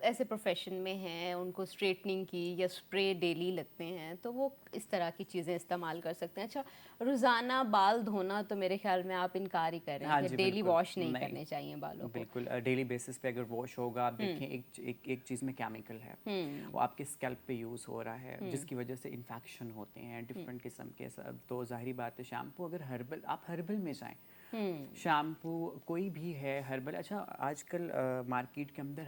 ایسے پروفیشن میں ہیں، ان کو اسٹریٹننگ کی یا اسپرے ڈیلی لگتے ہیں، تو وہ اس طرح کی چیزیں استعمال کر سکتے ہیں. اچھا، روزانہ بال دھونا تو میرے خیال میں آپ انکار ہی کر رہے ہیں ہاں کہ جی ڈیلی بالکل واش نہیں نہیں، کرنے چاہیے بالوں کو. بالکل ڈیلی بیسس پہ اگر واش ہوگا، آپ دیکھیں ایک چیز میں کیمیکل ہے، وہ آپ کے اسکیلپ پہ یوز ہو رہا ہے، جس کی وجہ سے انفیکشن ہوتے ہیں ڈفرینٹ قسم کے سب. تو ظاہری بات ہے شیمپو اگر ہربل، آپ ہربل میں جائیں، شیمپو کوئی بھی ہے ہربل. اچھا آج کل مارکیٹ کے اندر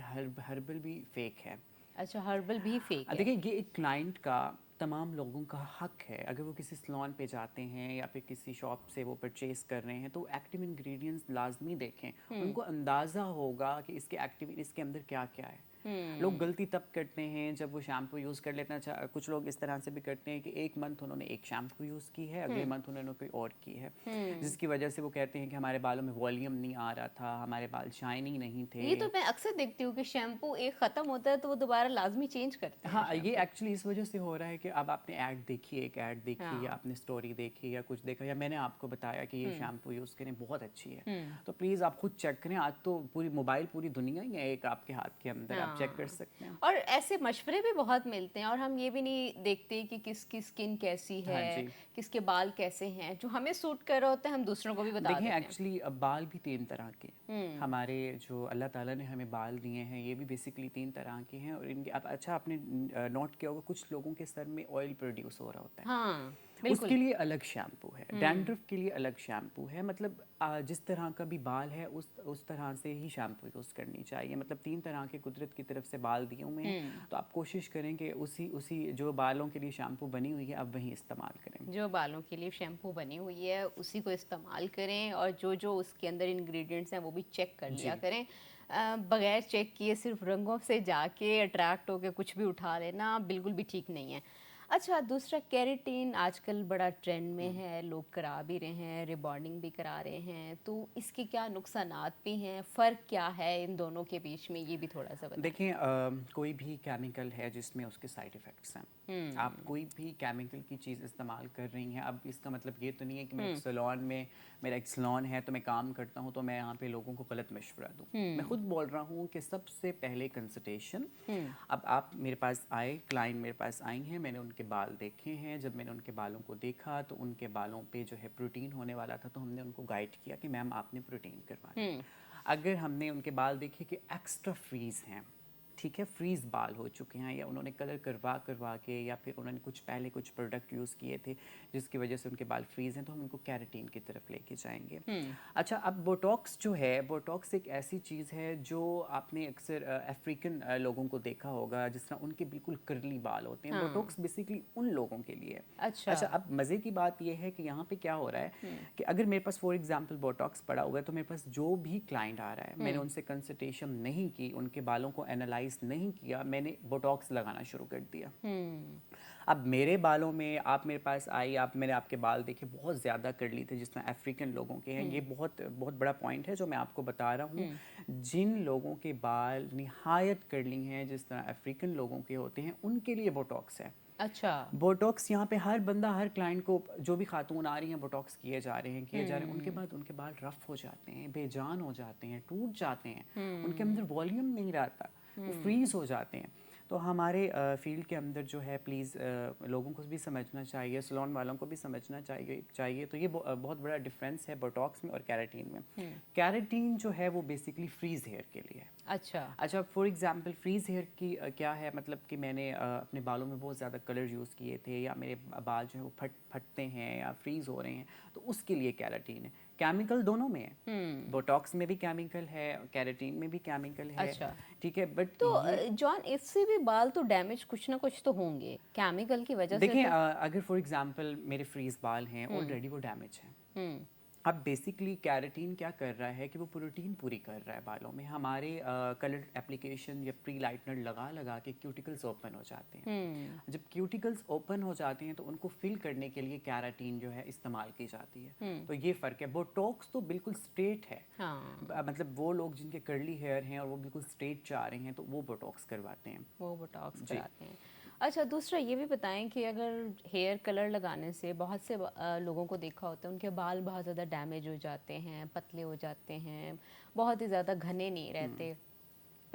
ہربل بھی فیک ہے. اچھا، ہربل بھی فیک ہے. دیکھیں یہ ایک کلائنٹ کا، تمام لوگوں کا حق ہے اگر وہ کسی سلون پہ جاتے ہیں یا پھر کسی شاپ سے وہ پرچیز کر رہے ہیں تو ایکٹیو انگریڈینٹس لازمی دیکھیں، ان کو اندازہ ہوگا کہ اس کے اندر کیا کیا ہے. لوگ غلطی تب کرتے ہیں جب وہ شیمپو یوز کر لیتے ہیں. اچھا کچھ لوگ اس طرح سے بھی کرتے ہیں کہ ایک منتھ انہوں نے ایک شیمپو یوز کی ہے، اگلے منتھ انہوں نے کوئی اور کی ہے، جس کی وجہ سے وہ کہتے ہیں کہ ہمارے بالوں میں والیوم نہیں آ رہا تھا، ہمارے بال شائنی نہیں تھے. یہ تو میں اکثر دیکھتی ہوں کہ شیمپو ایک ختم ہوتا ہے تو وہ دوبارہ لازمی چینج کرتے ہیں ہاں یہ شیمپو. ایکچولی اس وجہ سے ہو رہا ہے کہ اب آپ نے ایڈ دیکھی، ایک ایڈ دیکھی یا ہاں. آپ نے اسٹوری دیکھی یا کچھ دیکھا یا میں نے آپ کو بتایا کہ یہ شیمپو یوز کریں بہت اچھی ہے، تو پلیز آپ خود چیک کریں. آج تو پوری موبائل، پوری دنیا ہی ہے ایک آپ کے ہاتھ کے اندر، آپ چیک کر ہاں، سکتے ہیں. اور ایسے مشورے بھی بہت ملتے ہیں اور ہم یہ بھی نہیں دیکھتے کہ کس کی اسکن کیسی ہاں ہے، جی کس کے بال کیسے ہیں. جو ہمیں سوٹ کر رہا ہوتا ہے ہم دوسروں کو بھی بتا دیکھیں دیتے ہیں. ایکچولی بال بھی 3 طرح کے، ہمارے جو اللہ تعالیٰ نے ہمیں بال دیے ہیں یہ بھی بیسکلی 3 طرح کے ہیں. اور ان کے اچھا آپ نے نوٹ کیا ہوگا کچھ لوگوں کے سر میں آئل پروڈیوس ہو رہا ہوتا ہے، ہاں اس بالکل. کے لیے الگ شیمپو ہے. ڈینڈرف کے لیے الگ شیمپو ہے. مطلب جس طرح کا بھی بال ہے اس طرح سے ہی شیمپو یوز کرنی چاہیے. مطلب 3 طرح کے قدرت کی طرف سے بال دیے ہوئے ہیں، تو آپ کوشش کریں کہ اسی جو بالوں کے لیے شیمپو بنی ہوئی ہے آپ وہیں استعمال کریں. جو بالوں کے لیے شیمپو بنی ہوئی ہے اسی کو استعمال کریں، اور جو اس کے اندر انگریڈینٹس ہیں وہ بھی چیک کر جی لیا کریں. بغیر چیک کیے صرف رنگوں سے جا کے اٹریکٹ ہو کے کچھ بھی اٹھا لینا بالکل بھی ٹھیک نہیں ہے. اچھا، دوسرا کیریٹین آج کل بڑا ٹرینڈ میں ہے، لوگ کرا بھی رہے ہیں، ریبارڈنگ بھی کرا رہے ہیں، تو اس کے کیا نقصانات بھی ہیں، فرق کیا ہے ان دونوں کے بیچ میں، یہ بھی تھوڑا سا بتائیں. دیکھیں کوئی بھی کیمیکل ہے جس میں اس کے سائیڈ افیکٹس ہیں. آپ کوئی بھی کیمیکل کی چیز استعمال کر رہی ہیں، اب اس کا مطلب یہ تو نہیں ہے کہ میں ایک سیلون میں، میرا ایک سیلون ہے تو میں کام کرتا ہوں تو میں یہاں پہ لوگوں کو غلط مشورہ دوں. میں خود بول رہا ہوں کہ سب سے پہلے کنسلٹیشن. اب آپ میرے پاس آئے، کلائنٹ میرے پاس آئی ہیں، میں نے ان کے بال دیکھے ہیں. جب میں نے ان کے بالوں کو دیکھا تو ان کے بالوں پہ جو ہے پروٹین ہونے والا تھا، تو ہم نے ان کو گائیڈ کیا کہ میم آپ نے پروٹین کروانا ہے. اگر ہم نے ان کے بال دیکھے کہ ایکسٹرا فریز ہیں، ٹھیک ہے، فریز بال ہو چکے ہیں، یا انہوں نے کلر کروا کے، یا پھر انہوں نے پہلے کچھ پروڈکٹ یوز کیے تھے جس کی وجہ سے ان کے بال فریز ہیں، تو ہم ان کو کیراٹین کی طرف لے کے جائیں گے. اچھا اب بوٹاکس جو ہے، بوٹاکس ایک ایسی چیز ہے جو آپ نے اکثر افریقن لوگوں کو دیکھا ہوگا جس طرح ان کے بالکل کرلی بال ہوتے ہیں. بوٹاکس بیسکلی ان لوگوں کے لیے. اچھا اب مزے کی بات یہ ہے کہ یہاں پہ کیا ہو رہا ہے کہ اگر میرے پاس فار ایگزامپل بوٹاکس پڑا ہوا ہے تو میرے پاس جو بھی کلائنٹ آ رہا ہے، میں نے ان سے کنسلٹیشن نہیں کی، ان کے بالوں کو اینالائز نہیں کیا، میں نے بوٹاکس لگانا شروع کر دیا. اب میرے بالوں میں، آپ میرے پاس آئی، میں نے آپ کے بال دیکھے بہت زیادہ کرلی تھے جس طرح افریقن لوگوں کے ہیں. یہ بہت بڑا پوائنٹ ہے جو میں آپ کو بتا رہا ہوں. جن لوگوں کے بال نہایت کرلی ہیں جس طرح افریقن لوگوں کے ہوتے ہیں، ان کے لیے بوٹاکس ہے. اچھا، بوٹاکس یہاں پہ ہر بندہ، ہر کلائنٹ کو، جو بھی خاتون آ رہی ہیں بوٹاکس کیے جا رہے ہیں. ان کے بعد ان کے بال رف ہو جاتے ہیں، بے جان ہو جاتے ہیں، ٹوٹ جاتے ہیں، ان کے اندر والیوم نہیں رہتا، وہ فریز ہو جاتے ہیں. تو ہمارے فیلڈ کے اندر جو ہے پلیز لوگوں کو بھی سمجھنا چاہیے، سلون والوں کو بھی سمجھنا چاہیے. تو یہ بہت بڑا ڈفرینس ہے بوٹاکس میں اور کیراٹین میں. کیراٹین جو ہے وہ بیسکلی فریز ہیئر کے لیے ہے. اچھا فار ایگزامپل فریز ہیئر کی کیا ہے، مطلب کہ میں نے اپنے بالوں میں بہت زیادہ کلر یوز کیے تھے، یا میرے بال جو ہے وہ پھٹتے ہیں یا فریز ہو رہے ہیں، تو اس کے لیے کیراٹین ہے. کیمیکل دونوں میں ہے، بوٹاکس میں بھی کیمیکل ہے، کیراٹین میں بھی کیمیکل ہے. اچھا. ٹھیک ہے، بٹ تو یہ جان اس سے بھی بال تو ڈیمیج کچھ نہ کچھ تو ہوں گے کیمیکل کی وجہ سے. دیکھیں تو اگر فار ایگزامپل میرے فریز بال ہیں، آلریڈی وہ ڈیمیج ہیں. اب بیسکلی کیراٹین کیا کر رہا ہے کہ وہ پروٹین پوری کر رہا ہے بالوں میں. ہمارے کلر اپلیکیشن یا پری لائٹنر لگا کے کیوٹیکلز اوپن ہو جاتے ہیں. جب کیوٹیکلز اوپن ہو جاتے ہیں تو ان کو فل کرنے کے لیے کیراٹین جو ہے استعمال کی جاتی ہے. تو یہ فرق ہے. بوٹاکس تو بالکل اسٹریٹ ہے، مطلب وہ لوگ جن کے کرلی ہیئر ہیں اور وہ بالکل اسٹریٹ چاہ رہے ہیں تو وہ بوٹاکس کرواتے ہیں. وہ بوٹاکس کراتے ہیں. اچھا دوسرا یہ بھی بتائیں کہ اگر ہیئر کلر لگانے سے بہت سے لوگوں کو دیکھا ہوتا ہے ان کے بال بہت زیادہ ڈیمیج ہو جاتے ہیں، پتلے ہو جاتے ہیں، بہت ہی زیادہ گھنے نہیں رہتے.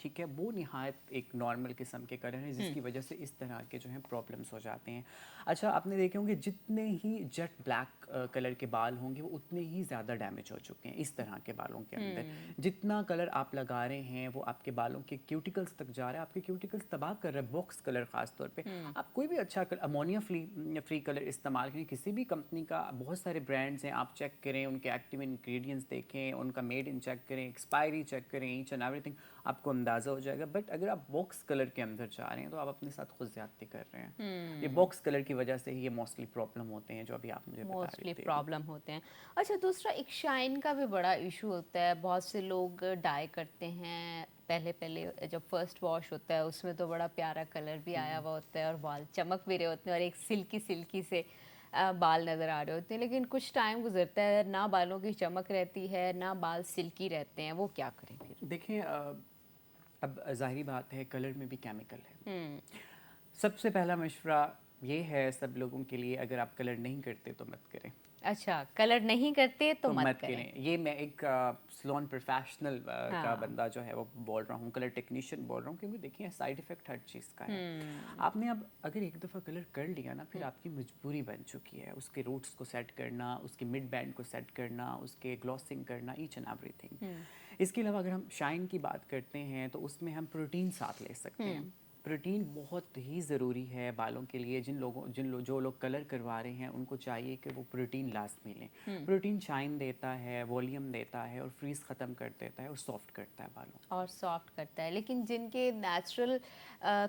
ٹھیک ہے، وہ نہایت ایک نارمل قسم کے کلر ہیں جس کی وجہ سے اس طرح کے جو ہیں پرابلمس ہو جاتے ہیں. اچھا آپ نے دیکھے ہوں گے جتنے ہی جیٹ بلیک کلر کے بال ہوں گے وہ اتنے ہی زیادہ ڈیمیج ہو چکے ہیں اس طرح کے بالوں کے اندر. جتنا کلر آپ لگا رہے ہیں وہ آپ کے بالوں کے کیوٹیکلس تک جا رہا ہے، آپ کے کیوٹیکلس تباہ کر رہا ہے. باکس کلر خاص طور پہ آپ کوئی بھی اچھا امونیا فری کلر استعمال کریں، کسی بھی کمپنی کا بہت سارے برانڈز ہیں، آپ چیک کریں ان کے ایکٹیو انگریڈینٹس دیکھیں، ان کا میڈ ان چیک کریں، ایکسپائری چیک کریں، ایچ اینڈ ایوری تھنگ آپ کو اندازہ ہو جائے گا. بٹ اگر آپ باکس کلر کے اندر جا رہے ہیں تو آپ اپنے ساتھ خود زیادتی کر رہے ہیں. یہ باکس کلر کی وجہ سے ہی یہ موسٹلی پرابلم ہوتے ہیں جو ابھی آپ مجھے بتا رہے موسٹلی تھے. پرابلم ہوتے ہیں. اچھا دوسرا ایک شائن کا بھی بڑا ایشو ہوتا ہے. بہت سے لوگ ڈائی کرتے ہیں پہلے جب فرسٹ واش ہوتا ہے اس میں تو بڑا پیارا کلر بھی آیا ہوا ہوتا ہے اور بال چمک بھی رہے ہوتے ہیں اور ایک سلکی سے بال نظر آ رہے ہوتے ہیں، لیکن کچھ ٹائم گزرتا ہے نہ بالوں کی چمک رہتی ہے نہ بال سلکی رہتے ہیں. وہ کیا کریں پھر؟ دیکھیں اب ظاہری بات ہے کلر میں بھی کیمیکل ہے. سب سے پہلا مشورہ یہ ہے سب لوگوں کے لیے، اگر آپ کلر نہیں کرتے تو مت کریں. اچھا کلر نہیں کرتے تو مت کریں. یہ میں ایک سلون پروفیشنل کا بندہ جو ہے وہ بول رہا ہوں، کلر ٹیکنیشین بول رہا ہوں، کیونکہ دیکھیں سائیڈ افیکٹ ہر چیز کا ہے. آپ نے اب اگر ایک دفعہ کلر کر لیا نا پھر آپ کی مجبوری بن چکی ہے اس کے روٹس کو سیٹ کرنا، اس کے مڈ بینڈ کو سیٹ کرنا، اس کے گلاسنگ کرنا، ایچ اینڈ ایوری تھنگ. اس کے علاوہ اگر ہم شائن کی بات کرتے ہیں تو اس میں ہم پروٹین ساتھ لے سکتے ہیں. پروٹین بہت ہی ضروری ہے بالوں کے لیے. جو لوگ کلر کروا رہے ہیں ان کو چاہیے کہ وہ پروٹین لازمی لیں. پروٹین شائن دیتا ہے، والیوم دیتا ہے اور فریز ختم کر دیتا ہے اور سافٹ کرتا ہے بالوں اور سافٹ کرتا ہے. لیکن جن کے نیچرل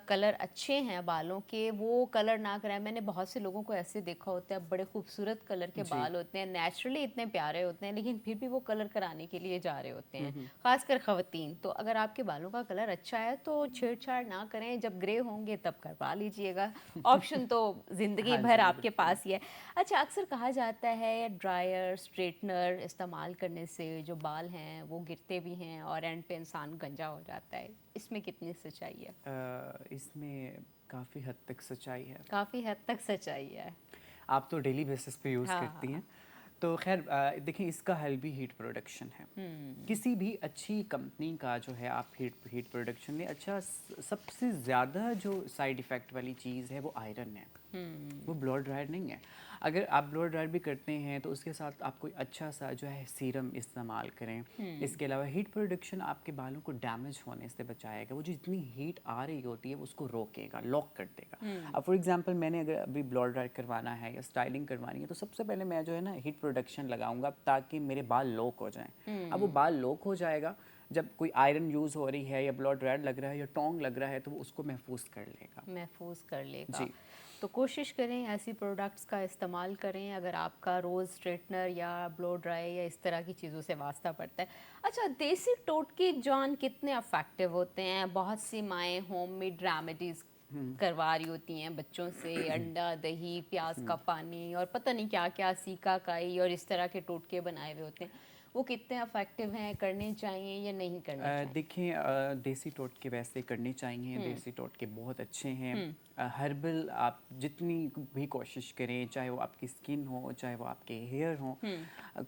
کلر اچھے ہیں بالوں کے وہ کلر نہ کرائیں. میں نے بہت سے لوگوں کو ایسے دیکھا ہوتا ہے بڑے خوبصورت کلر کے بال ہوتے ہیں، نیچرلی اتنے پیارے ہوتے ہیں، لیکن پھر بھی وہ کلر کرانے کے لیے جا رہے ہوتے ہیں، خاص کر خواتین. تو اگر آپ کے بالوں کا کلر اچھا ہے تو چھیڑ چھاڑ نہ کریں، جب گرے ہوں گے تب کروا لیجئے گا. آپشن تو زندگی بھر آپ کے پاس ہی ہے. اچھا اکثر کہا جاتا ہے ڈرائر اسٹریٹنر استعمال کرنے سے جو بال ہیں وہ گرتے بھی ہیں اور اینڈ پہ انسان گنجا ہو جاتا ہے. اس میں کتنی سچائی ہے؟ اس میں کافی حد تک سچائی ہے. کافی حد تک سچائی ہے. آپ تو ڈیلی بیسس پہ یوز کرتی ہیں تو خیر دیکھیں اس کا حل بھی ہیٹ پروڈکشن ہے. کسی بھی اچھی کمپنی کا جو ہے آپ ہیٹ پروڈکشن لیں. اچھا سب سے زیادہ جو سائیڈ افیکٹ والی چیز ہے وہ آئرن ہے، وہ بلو ڈرائر نہیں ہے. اگر آپ بلو ڈرائر بھی کرتے ہیں تو اس کے ساتھ آپ کوئی اچھا سا جو ہے سیرم استعمال کریں. اس کے علاوہ ہیٹ پروڈکشن آپ کے بالوں کو ڈیمیج ہونے سے بچائے گا. وہ جو جتنی ہیٹ آ رہی ہوتی ہے وہ اس کو روکے گا، لاک کر دے گا. اب فار ایگزامپل میں نے اگر ابھی بلو ڈرائر کروانا ہے یا اسٹائلنگ کروانی ہے تو سب سے پہلے میں جو ہے نا ہیٹ پروڈکشن لگاؤں گا تاکہ میرے بال لوک ہو جائیں. اب وہ بال لوک ہو جائے گا جب کوئی آئرن یوز ہو رہی ہے یا بلو ڈرائر لگ رہا ہے یا ٹونگ لگ رہا ہے تو وہ اس کو محفوظ کر لے گا. محفوظ کر لے گا. جی تو کوشش کریں ایسی پروڈکٹس کا استعمال کریں اگر آپ کا روز اسٹریٹنر یا بلو ڈرائی یا اس طرح کی چیزوں سے واسطہ پڑتا ہے. اچھا دیسی ٹوٹکے جان کتنے افیکٹو ہوتے ہیں؟ بہت سی مائیں ہوم میڈ ریمیڈیز کروا رہی ہوتی ہیں بچوں سے، انڈا دہی پیاز کا پانی اور پتہ نہیں کیا کیا سیکا کائی اور اس طرح کے ٹوٹکے بنائے ہوئے ہوتے ہیں. وہ کتنے افیکٹو ہیں؟ کرنے چاہیے یا نہیں کرنے چاہیے؟ دیکھیں دیسی ٹوٹکے ویسے کرنے چاہیے. دیسی ٹوٹکے بہت اچھے ہیں. ہربل آپ جتنی بھی کوشش کریں چاہے وہ آپ کی اسکن ہو چاہے وہ آپ کے ہیئر ہوں،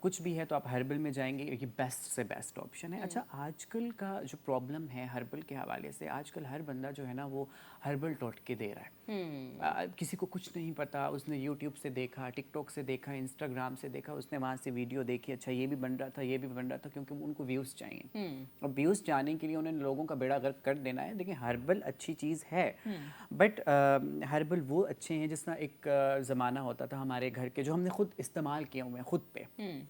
کچھ بھی ہے تو آپ ہربل میں جائیں گے. یہ بیسٹ سے بیسٹ آپشن ہے. اچھا آج کل کا جو پرابلم ہے ہربل کے حوالے سے، آج کل ہر بندہ جو ہے نا وہ ہربل ٹوٹکے دے رہا ہے. کسی کو کچھ نہیں پتا، اس نے یوٹیوب سے دیکھا، ٹک ٹاک سے دیکھا، انسٹاگرام سے دیکھا، اس نے وہاں سے ویڈیو دیکھی، اچھا یہ بھی بن رہا تھا یہ بھی بن رہا تھا، کیونکہ ان کو ویوز چاہیے. اور ویوز جانے کے لیے انہیں لوگوں کا بیڑا غرق کر دینا ہے. دیکھیں ہربل اچھی چیز ہے بٹ ہربل وہ اچھے ہیں جس طرح ایک زمانہ ہوتا تھا ہمارے گھر کے جو ہم نے خود استعمال کیے ہوئے ہیں خود پہ.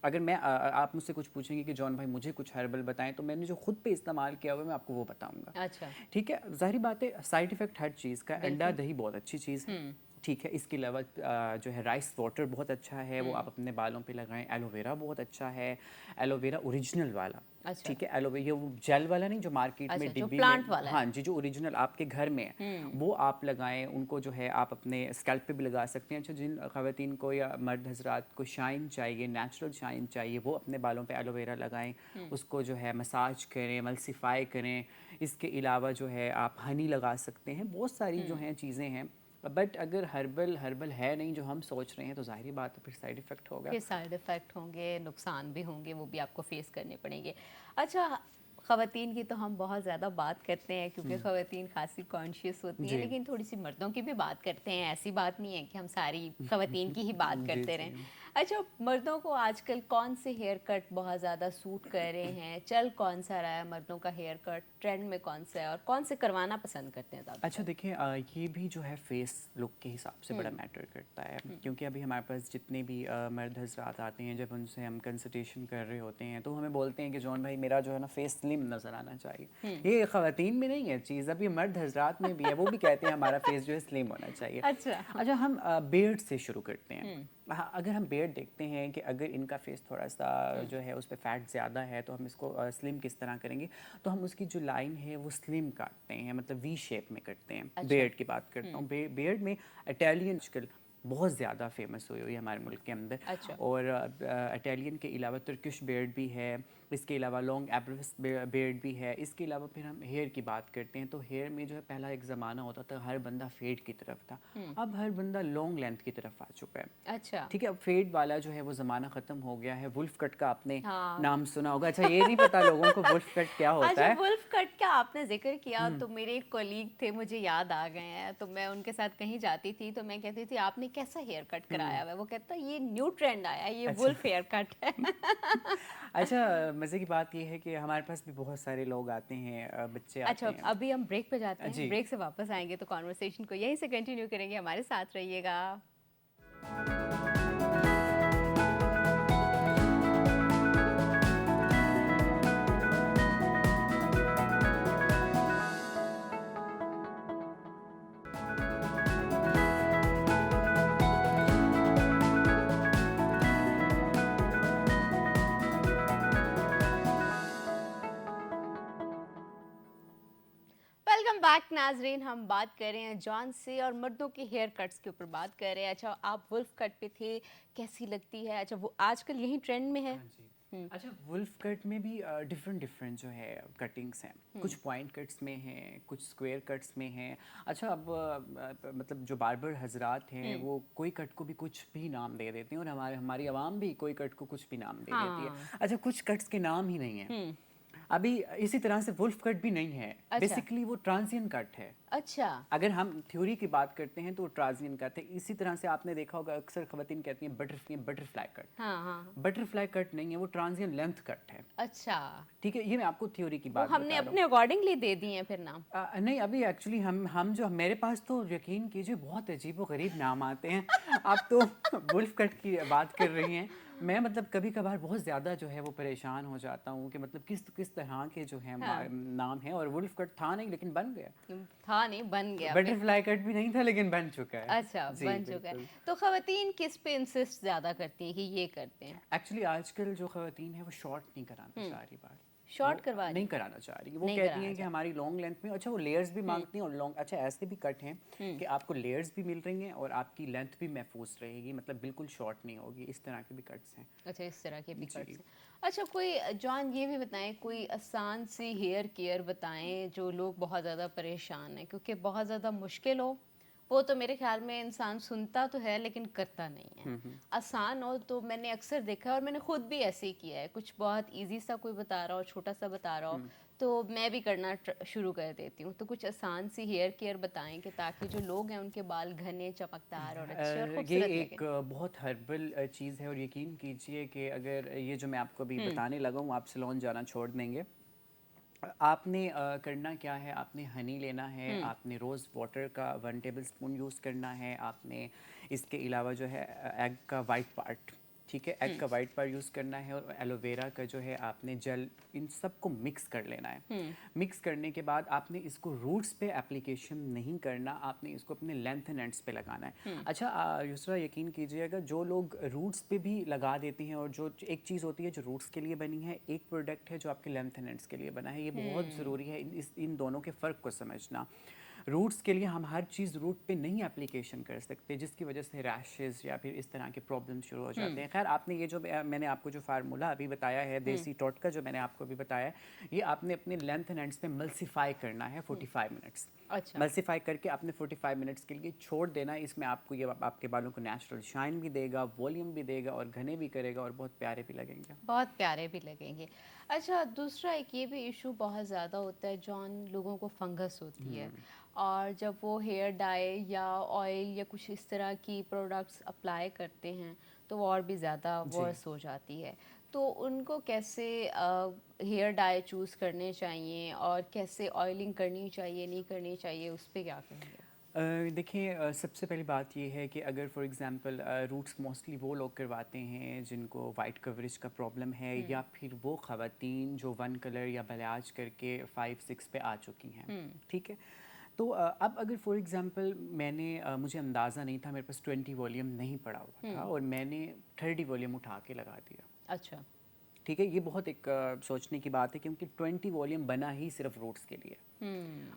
اگر میں آپ مجھ سے کچھ پوچھیں گے کہ جون بھائی مجھے کچھ ہربل بتائیں تو میں نے جو خود پہ استعمال کیا ہوا ہے میں آپ کو وہ بتاؤں گا. اچھا ٹھیک ہے، ظاہری بات ہے سائیڈ افیکٹ ہر چیز کا. انڈا دہی بہت اچھی چیز ہے. ٹھیک ہے، اس کے علاوہ جو ہے رائس واٹر بہت اچھا ہے، وہ آپ اپنے بالوں پہ لگائیں. ایلو ویرا بہت اچھا ہے، ایلو ویرا اوریجنل والا. ٹھیک ہے، ایلو ویرا وہ جیل والا نہیں جو مارکیٹ میں جو ڈبی میں، پلانٹ والا ہے. ہاں جی جو اوریجنل آپ کے گھر میں ہے وہ آپ لگائیں. ان کو جو ہے آپ اپنے اسکیلپ پہ بھی لگا سکتے ہیں. اچھا جن خواتین کو یا مرد حضرات کو شائن چاہیے، نیچرل شائن چاہیے، وہ اپنے بالوں پہ ایلو ویرا لگائیں. اس کو جو ہے مساج کریں، ملسیفائی کریں. اس کے علاوہ جو ہے آپ ہنی لگا سکتے ہیں. بہت ساری جو ہیں چیزیں ہیں. بٹ اگر ہربل ہے نہیں جو ہم سوچ رہے ہیں تو ظاہری بات ہے پھر سائیڈ افیکٹ ہوگا. پھر سائیڈ افیکٹ ہوں گے، نقصان بھی ہوں گے، وہ بھی آپ کو فیس کرنے پڑیں گے. اچھا خواتین کی تو ہم بہت زیادہ بات کرتے ہیں کیونکہ خواتین خاصی کانشیس ہوتی ہیں، جی لیکن تھوڑی سی مردوں کی بھی بات کرتے ہیں. ایسی بات نہیں ہے کہ ہم ساری خواتین کی ہی بات جی کرتے جی رہیں. اچھا، مردوں کو آج کل کون سے ہیئر کٹ بہت زیادہ سوٹ کر رہے ہیں؟ چل کون سا رہا ہے مردوں کا ہیئر کٹ؟ ٹرینڈ میں کون سا ہے اور کون سے کروانا پسند کرتے ہیں زیادہ اچھا تر؟ دیکھیں یہ بھی جو ہے فیس لک کے حساب سے بڑا میٹر کرتا ہے، کیونکہ ابھی ہمارے پاس جتنے بھی مرد حضرات آتے ہیں، جب ان سے ہم کنسلٹیشن کر رہے ہوتے ہیں تو ہمیں بولتے ہیں کہ جون بھائی میرا جو ہے نا فیس سلم نظر آنا چاہیے. یہ خواتین میں نہیں ہے چیز، ابھی مرد حضرات میں بھی ہے، وہ بھی کہتے ہیں ہمارا فیس جو ہے سلم ہونا چاہیے. اچھا. اچھا ہم بیئرڈ سے شروع کرتے ہیں. اگر ہم بیئرڈ دیکھتے ہیں کہ اگر ان کا فیس تھوڑا سا جو ہے اس پہ فیٹ زیادہ ہے تو ہم اس کو سلم کس طرح کریں گے، تو ہم اس کی جو لائن ہے وہ سلم کاٹتے ہیں، مطلب وی شیپ میں کرتے ہیں. بیئرڈ کی بات کرتا ہوں. بیئرڈ میں اٹیلین آجکل بہت زیادہ فیمس ہوئی ہوئی ہے ہمارے ملک کے اندر، اچھا. اور اٹیلین کے علاوہ ترکش بیئرڈ بھی ہے، اس کے علاوہ لانگ ایبرس بیئرڈ بھی ہے. اس کے علاوہ پھر ہم ہیئر کی بات کرتے ہیں تو ہیئر میں جو ہے پہلا ایک زمانہ ہوتا تھا ہر بندہ فیڈ کی طرف تھا، اب ہر بندہ لانگ لینتھ کی طرف آ چکا ہے. اچھا. ٹھیک ہے، اب فیڈ والا جو ہے وہ زمانہ ختم ہو گیا ہے. ولف کٹ کا آپ نے ہاں. نام سنا ہوگا. اچھا یہ نہیں پتا لوگوں کو ولف کٹ کیا ہوتا اچھا، ہے. ولف کٹ کا آپ نے ذکر کیا تو میرے ایک کولیگ تھے، مجھے یاد آ گئے ہیں، تو میں ان کے ساتھ کہیں جاتی تھی تو میں کہتی تھی آپ نے کیسا ہیئر کٹ کرایا ہوا ہے؟ وہ کہتا یہ نیو ٹرینڈ آیا ہے، یہ ولف ہیئر کٹ ہے. اچھا مزے کی بات یہ ہے کہ ہمارے پاس بھی بہت سارے لوگ آتے ہیں، بچے اچھا، آتے ہیں. ابھی ہم بریک پہ جاتے ہیں، جی بریک سے واپس آئیں گے تو کانورسیشن کو یہیں سے کنٹینیو کریں گے. ہمارے ساتھ رہیے گا. ویلکم بیک ناظرین. ہم بات کر رہے ہیں جان سے اور مردوں کے ہیئر کٹس کے اوپر بات کر رہے ہیں. اچھا، آپ ولف کٹ پہ تھے، کیسی لگتی ہے؟ اچھا، وہ آج کل یہی ٹرینڈ میں ہے. اچھا ولف کٹ میں بھی ڈفرینٹ جو ہے کٹنگس ہیں. کچھ پوائنٹ کٹس میں ہیں، کچھ اسکوائر کٹس میں ہیں. اچھا اب مطلب جو باربر حضرات ہیں وہ کوئی کٹ کو بھی کچھ بھی نام دے دیتے ہیں، اور ہماری عوام بھی کوئی کٹ کو کچھ بھی نام دے دیتی ہے. اچھا کچھ کٹس کے نام ہی نہیں ہیں. ابھی اسی طرح سے ولف کٹ بھی نہیں ہے، بیسیکلی وہ ٹرانزین کٹ ہے. اچھا. اگر ہم تھیوری کی بات کرتے ہیں تو وہ ٹرانزین کٹ ہے. اسی طرح سے آپ نے دیکھا ہوگا اکثر خواتین کہتی ہیں بٹر فلائی کٹ. بٹر فلائی کٹ نہیں ہے، وہ ٹرانزین لینتھ کٹ ہے. اچھا ٹھیک ہے، یہ میں آپ کو تھیوری کی وہ بات ہم نے بتا رہا اپنے اکارڈنگلی دے دی ہیں پھر نام. ہوں. نہیں ابھی ایکچولی ہم جو میرے پاس تو یقین کیجیے بہت عجیب و غریب نام آتے ہیں. آپ تو ولف کٹ کی بات کر رہی ہیں، میں مطلب کبھی کبھار بہت زیادہ جو ہے وہ پریشان ہو جاتا ہوں کہ مطلب کس طرح کے جو ہیں نام ہیں. اور ولف کٹ تھا نہیں لیکن بن گیا. تھا نہیں، بن گیا. بٹر فلائی کٹ بھی نہیں تھا لیکن بن چکا ہے. اچھا، جی بن چکا ہے. تو خواتین کس پہ انسسٹ زیادہ کرتی ہیں کہ یہ کرتے ہیں؟ ایکچولی آج کل جو خواتین ہے وہ شارٹ نہیں کرانا چاہ رہی. بات شارٹ کروا نہیں کرانا چاہ رہی. وہ کہتی ہیں کہ ہماری لانگ لینتھ میں. اچھا وہ لیئرز بھی مانگتی ہیں اور لانگ. اچھا ایسے بھی کٹ ہیں کہ آپ کو لیئرز بھی مل رہی ہیں اور آپ کی لینتھ بھی محفوظ رہے گی، مطلب بالکل شارٹ نہیں ہوگی. اس طرح کے بھی کٹس ہیں. اچھا، اس طرح کے بھی کٹس ہیں. اچھا کوئی جان یہ بھی بتائیں، کوئی آسان سی ہیئر کیئر بتائیں جو لوگ بہت زیادہ پریشان ہیں، کیونکہ بہت زیادہ مشکل ہو وہ تو میرے خیال میں انسان سنتا تو ہے لیکن کرتا نہیں ہے. آسان ہو تو میں نے اکثر دیکھا ہے اور میں نے خود بھی ایسے ہی کیا ہے. کچھ بہت ایزی سا کوئی بتا رہا ہو، چھوٹا سا بتا رہا ہو تو میں بھی کرنا شروع کر دیتی ہوں. تو کچھ آسان سی ہیئر کیئر بتائیں کہ تاکہ جو لوگ ہیں ان کے بال گھنے، چمکدار اور اچھے اور یہ خوبصورت لگیں. ایک بہت ہربل چیز ہے اور یقین کیجئے کہ اگر یہ جو میں آپ کو ابھی بتانے لگا ہوں آپ سیلون جانا چھوڑ دیں گے. آپ نے کرنا کیا ہے، آپ نے ہنی لینا ہے، آپ نے روز واٹر کا 1 ٹیبل اسپون یوز کرنا ہے. آپ نے اس کے علاوہ جو ہے ایگ کا وائٹ پارٹ، ٹھیک ہے، ایگ کا وائٹ پارٹ یوز کرنا ہے، اور ایلو ویرا کا جو ہے آپ نے جل، ان سب کو مکس کر لینا ہے. مکس کرنے کے بعد آپ نے اس کو روٹس پہ اپلیکیشن نہیں کرنا، آپ نے اس کو اپنے لینتھ اینڈ اینڈس پہ لگانا ہے. اچھا یسرا یقین کیجیے گا جو لوگ روٹس پہ بھی لگا دیتے ہیں، اور جو ایک چیز ہوتی ہے جو روٹس کے لیے بنی ہے، ایک پروڈکٹ ہے جو آپ کے لینتھ اینڈ اینڈس کے لیے بنا ہے. یہ بہت ضروری ہے ان دونوں کے فرق کو سمجھنا. روٹس کے لیے ہم ہر چیز روٹ پہ نہیں اپلیکیشن کر سکتے، جس کی وجہ سے ریشز یا پھر اس طرح کے پرابلم شروع ہو جاتے ہیں. خیر آپ نے یہ جو میں نے آپ کو جو فارمولا ابھی بتایا ہے دیسی ٹوٹ کا، جو میں نے آپ کو ابھی بتایا ہے، یہ آپ نے اپنے لینتھ اینڈ اینڈس پہ ملسیفائی کرنا ہے 45 منٹس. اچھا ملسیفائی کر کے آپ نے 45 منٹس کے لیے چھوڑ دینا. اس میں آپ کو یہ آپ کے بالوں کو نیچرل شائن بھی دے گا، والیوم بھی دے گا اور گھنے بھی کرے گا اور بہت پیارے بھی لگیں گے. بہت پیارے بھی لگیں گے. اچھا دوسرا ایک یہ بھی ایشو بہت زیادہ ہوتا ہے جان، لوگوں کو فنگس ہوتی ہے اور جب وہ ہیئر ڈائی یا آئل یا کچھ اس طرح کی پروڈکٹس اپلائی کرتے ہیں تو وہ اور بھی زیادہ جی ورس ہو جاتی ہے. تو ان کو کیسے ہیئر ڈائی چوز کرنے چاہیے اور کیسے آئلنگ کرنی چاہیے نہیں کرنی چاہیے، اس پہ کیا کہیں گے؟ دیکھیں سب سے پہلی بات یہ ہے کہ اگر فار ایگزامپل روٹس موسٹلی وہ لوگ کرواتے ہیں جن کو وائٹ کوریج کا پرابلم ہے، یا پھر وہ خواتین جو ون کلر یا بلیاج کر کے 5-6 پہ آ چکی ہیں. ٹھیک ہے، تو اب اگر فار ایگزامپل مجھے اندازہ نہیں تھا، میرے پاس 20 والیوم نہیں پڑا ہوا تھا اور میں نے 30 والیوم اٹھا کے لگا دیا. اچھا ٹھیک ہے، یہ بہت ایک سوچنے کی بات ہے کیونکہ 20 والیوم بنا ہی صرف روٹس کے لیے.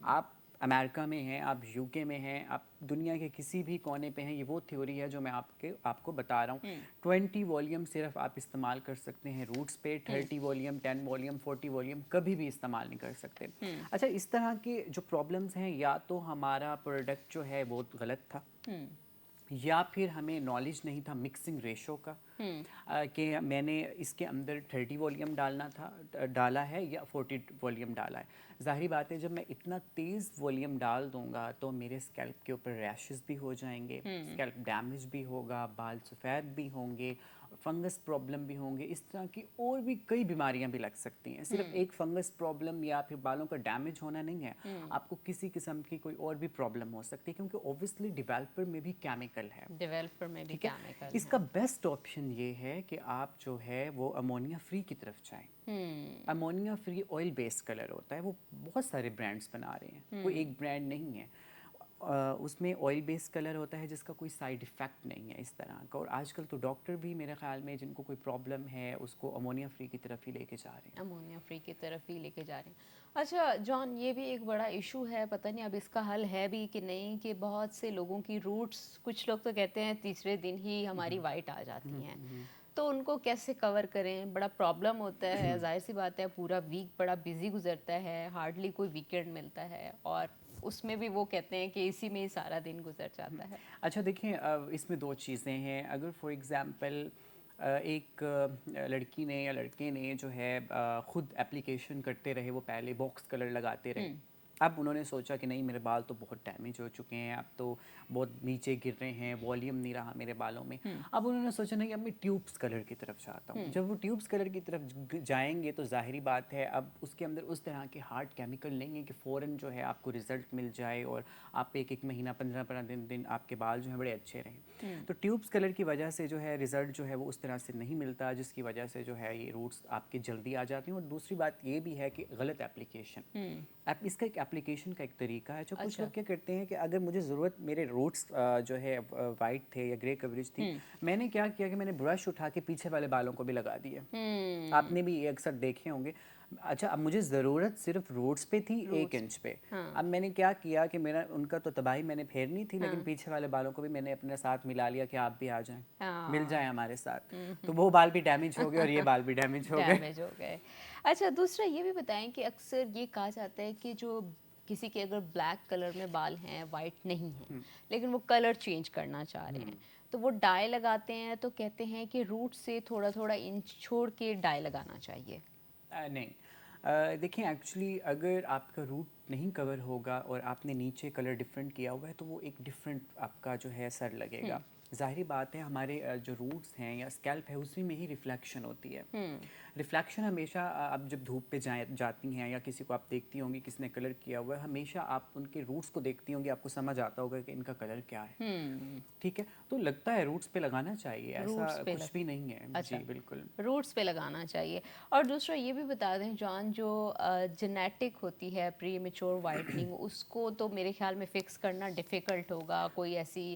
آپ امریکہ میں ہیں، آپ یو کے میں ہیں، آپ دنیا کے کسی بھی کونے پہ ہیں، یہ وہ تھیوری ہے جو میں آپ کو بتا رہا ہوں. 20 والیوم صرف آپ استعمال کر سکتے ہیں روٹس پہ. 30 والیوم، 10 والیوم، 40 والیوم کبھی بھی استعمال نہیں کر سکتے. اچھا، اس طرح کے جو پرابلمس ہیں، یا تو ہمارا پروڈکٹ جو ہے وہ غلط تھا، یا پھر ہمیں نالج نہیں تھا مکسنگ ریشو کا، کہ میں نے اس کے اندر 30 والیوم ڈالا ہے یا 40 والیوم ڈالا ہے. ظاہری بات ہے جب میں اتنا تیز والیوم ڈال دوں گا تو میرے اسکیلپ کے اوپر ریشز بھی ہو جائیں گے، اسکیلپ ڈیمیج بھی ہوگا، بال سفید بھی ہوں گے، فنگس پرابلم بھی ہوں گے. اس طرح کی اور بھی کئی بیماریاں بھی لگ سکتی ہیں. صرف ایک فنگس پرابلم یا پھر بالوں کا ڈیمیج ہونا نہیں ہے، آپ کو کسی قسم کی کوئی اور بھی پرابلم ہو سکتی ہے، کیونکہ اوبویسلی ڈیولپر میں بھی کیمیکل ہے. ڈیولپر میں بھی ٹھیک ہے، کیمیکل اس کا بیسٹ آپشن یہ ہے کہ آپ جو ہے وہ امونیا فری کی طرف جائیں. امونیا فری آئل بیس کلر ہوتا ہے، وہ بہت سارے برانڈس بنا رہے ہیں، کوئی ایک برانڈ نہیں ہے. اس میں آئل بیس کلر ہوتا ہے جس کا کوئی سائیڈ افیکٹ نہیں ہے اس طرح کا. اور آج کل تو ڈاکٹر بھی میرے خیال میں جن کو کوئی پرابلم ہے اس کو امونیا فری کی طرف ہی لے کے جا رہے ہیں. امونیا فری کی طرف ہی لے کے جا رہے ہیں. اچھا جان، یہ بھی ایک بڑا ایشو ہے، پتہ نہیں اب اس کا حل ہے بھی کہ نہیں، کہ بہت سے لوگوں کی روٹس، کچھ لوگ تو کہتے ہیں تیسرے دن ہی ہماری وائٹ آ جاتی ہیں، تو ان کو کیسے کور کریں؟ بڑا پرابلم ہوتا ہے، ظاہر سی بات ہے پورا ویک بڑا بزی گزرتا ہے، ہارڈلی کوئی ویکینڈ ملتا ہے، اور اس میں بھی وہ کہتے ہیں کہ اسی میں ہی سارا دن گزر جاتا ہے. اچھا دیکھیں، اس میں دو چیزیں ہیں. اگر فار ایگزامپل ایک لڑکی نے یا لڑکے نے جو ہے خود اپلیکیشن کرتے رہے، وہ پہلے باکس کلر لگاتے رہے، اب انہوں نے سوچا کہ نہیں میرے بال تو بہت ڈیمیج ہو چکے ہیں، اب تو بہت نیچے گر رہے ہیں، والیوم نہیں رہا میرے بالوں میں. اب انہوں نے سوچا نہیں اب میں ٹیوبس کلر کی طرف جاتا ہوں. جب وہ ٹیوبس کلر کی طرف جائیں گے تو ظاہری بات ہے اب اس کے اندر اس طرح کے ہارڈ کیمیکل نہیں ہے کہ فوراً جو ہے آپ کو رزلٹ مل جائے اور آپ ایک مہینہ 15 دن آپ کے بال جو ہیں بڑے اچھے رہیں. تو ٹیوبس کلر کی وجہ سے جو ہے رزلٹ جو ہے وہ اس طرح سے نہیں ملتا، جس کی وجہ سے جو ہے یہ روٹس آپ کے جلدی آ جاتی ہیں. اور دوسری بات یہ بھی ہے کہ غلط اپلیکیشن. اس کا ایک اپلیکیشن کا ایک طریقہ ہے. جو کچھ لوگ کیا کرتے ہیں کہ اگر مجھے ضرورت میرے روٹس جو ہے وائٹ تھے یا گرے کوریج تھی، میں نے کیا کیا کہ میں نے برش اٹھا کے پیچھے والے بالوں کو بھی لگا دیا. آپ نے بھی یہ اکثر دیکھے ہوں گے. اچھا، اب مجھے ضرورت صرف روٹس پہ تھی 1 انچ پہ. اب میں نے کیا کیا کہ میرا ان کا تو تباہی میں نے پھیرنی تھی، لیکن پیچھے والے بالوں کو بھی میں نے اپنے ساتھ ملا لیا کہ آپ بھی آ جائیں، مل جائیں ہمارے ساتھ. تو وہ بال بھی ڈیمیج ہو گئے اور یہ بال بھی ڈیمیج ہو گئے. ڈیمیج ہو گئے. اچھا دوسرا یہ بھی بتائیں کہ اکثر یہ کہا جاتا ہے کہ جو کسی کے اگر بلیک کلر میں بال ہیں، وائٹ نہیں ہیں، لیکن وہ کلر چینج کرنا چاہ رہے ہیں، تو وہ ڈائی لگاتے ہیں، تو کہتے ہیں کہ روٹ سے تھوڑا تھوڑا انچ چھوڑ کے ڈائی لگانا چاہیے. نہیں، دیکھیں ایکچولی اگر آپ کا روٹ نہیں کور ہوگا اور آپ نے نیچے کلر ڈفرینٹ کیا ہوا ہے تو وہ ایک ڈفرینٹ آپ کا جو ہے اثر لگے گا. ظاہری بات ہے ہمارے جو روٹس ہیں یا اسکیلپ ہے اسی میں ہی ریفلیکشن ہوتی ہے. ریفلیکشن ہمیشہ آپ جب دھوپ پہ جاتی ہیں یا کسی کو آپ دیکھتی ہوں گی کس نے کلر کیا ہوا ہے، ہمیشہ آپ ان کے روٹس کو دیکھتی ہوں گی، آپ کو سمجھ آتا ہوگا کہ ان کا کلر کیا ہے. ٹھیک ہے، تو لگتا ہے روٹس پہ لگانا چاہیے، ایسا کچھ بھی نہیں ہے. جی بالکل، روٹس پہ لگانا چاہیے. اور دوسرا یہ بھی بتا دیں جان، جو جینیٹک ہوتی ہے پری میچور وائٹننگ، اس کو تو میرے خیال میں فکس کرنا ڈیفیکلٹ ہوگا. کوئی ایسی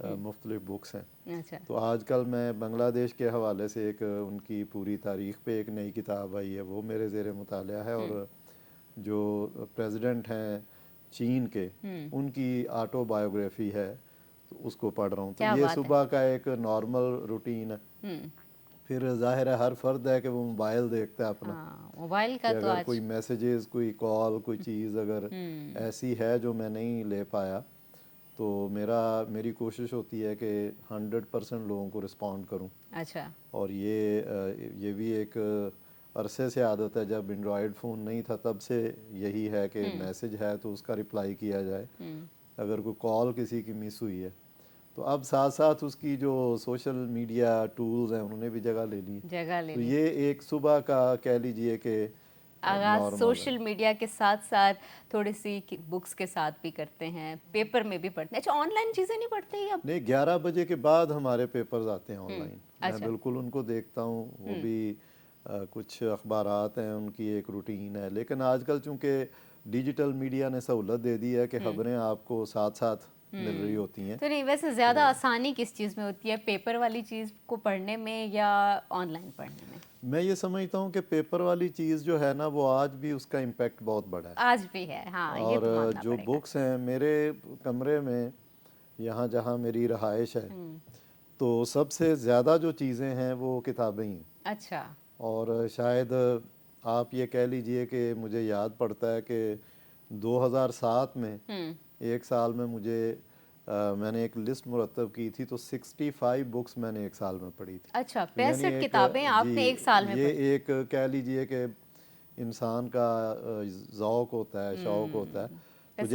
مختلف بکس ہیں. اچھا. تو آج کل میں بنگلہ دیش کے حوالے سے ایک ان کی پوری تاریخ پہ ایک نئی کتاب آئی ہے, وہ میرے زیر مطالعہ ہے. اور جو پریزیڈنٹ ہیں چین کے, ان کی آٹو بایوگرافی ہے, تو اس کو پڑھ رہا ہوں. تو یہ صبح کا ایک نارمل روٹین ہے. پھر ظاہر ہے ہر فرد ہے کہ وہ موبائل دیکھتا ہے اپنا, موبائل کا کہ تو اگر آج کوئی میسیجز, کوئی کال, کوئی چیز اگر ایسی ہے جو میں نہیں لے پایا, تو میری کوشش ہوتی ہے کہ 100% لوگوں کو رسپونڈ کروں. اچھا. اور یہ بھی ایک عرصے سے عادت ہے, جب اینڈرائڈ فون نہیں تھا تب سے یہی ہے کہ میسج ہے تو اس کا رپلائی کیا جائے. اگر کوئی کال کسی کی مس ہوئی ہے تو اب ساتھ ساتھ اس کی جو سوشل میڈیا ٹولز ہیں انہوں نے بھی جگہ لے لی. تو یہ ایک صبح کا کہہ لیجئے کہ آغاز سوشل میڈیا کے ساتھ ساتھ تھوڑی سی بکس کے ساتھ بھی کرتے ہیں, پیپر میں بھی پڑھتے ہیں. اچھا, آن لائن چیزیں نہیں پڑھتے ہی اب؟ نہیں, 11 بجے کے بعد ہمارے پیپرز آتے ہیں آن لائن. میں بالکل ان کو دیکھتا ہوں. وہ بھی کچھ اخبارات ہیں, ان کی ایک روٹین ہے. لیکن آج کل چونکہ ڈیجیٹل میڈیا نے سہولت دے دی ہے کہ خبریں آپ کو ساتھ ساتھ مل رہی ہوتی ہیں. تو نہیں, ویسے زیادہ آسانی کس چیز میں ہوتی ہے, پیپر والی چیز کو پڑھنے میں یا آن لائن پڑھنے میں؟ میں یہ سمجھتا ہوں کہ پیپر والی چیز جو ہے نا, وہ آج بھی اس کا امپیکٹ بہت بڑا ہے. آج بھی ہے, ہاں, یہ تو اور ماننا جو پڑے گا. بکس ہیں میرے کمرے میں, یہاں جہاں میری رہائش ہے, تو سب سے زیادہ جو چیزیں ہیں وہ کتابیں ہیں. اچھا. اور شاید آپ یہ کہہ لیجئے کہ مجھے یاد پڑتا ہے کہ 2007 میں ایک سال میں میں نے ایک لسٹ مرتب کی تھی, تو 65 بکس میں نے ایک سال میں پڑھی تھی. اچھا, یعنی 65 کتابیں آپ نے ایک سال میں یہ پڑھی؟ ایک کہہ لیجئے کہ انسان کا ذوق ہوتا ہے, شوق ہوتا ہے. تو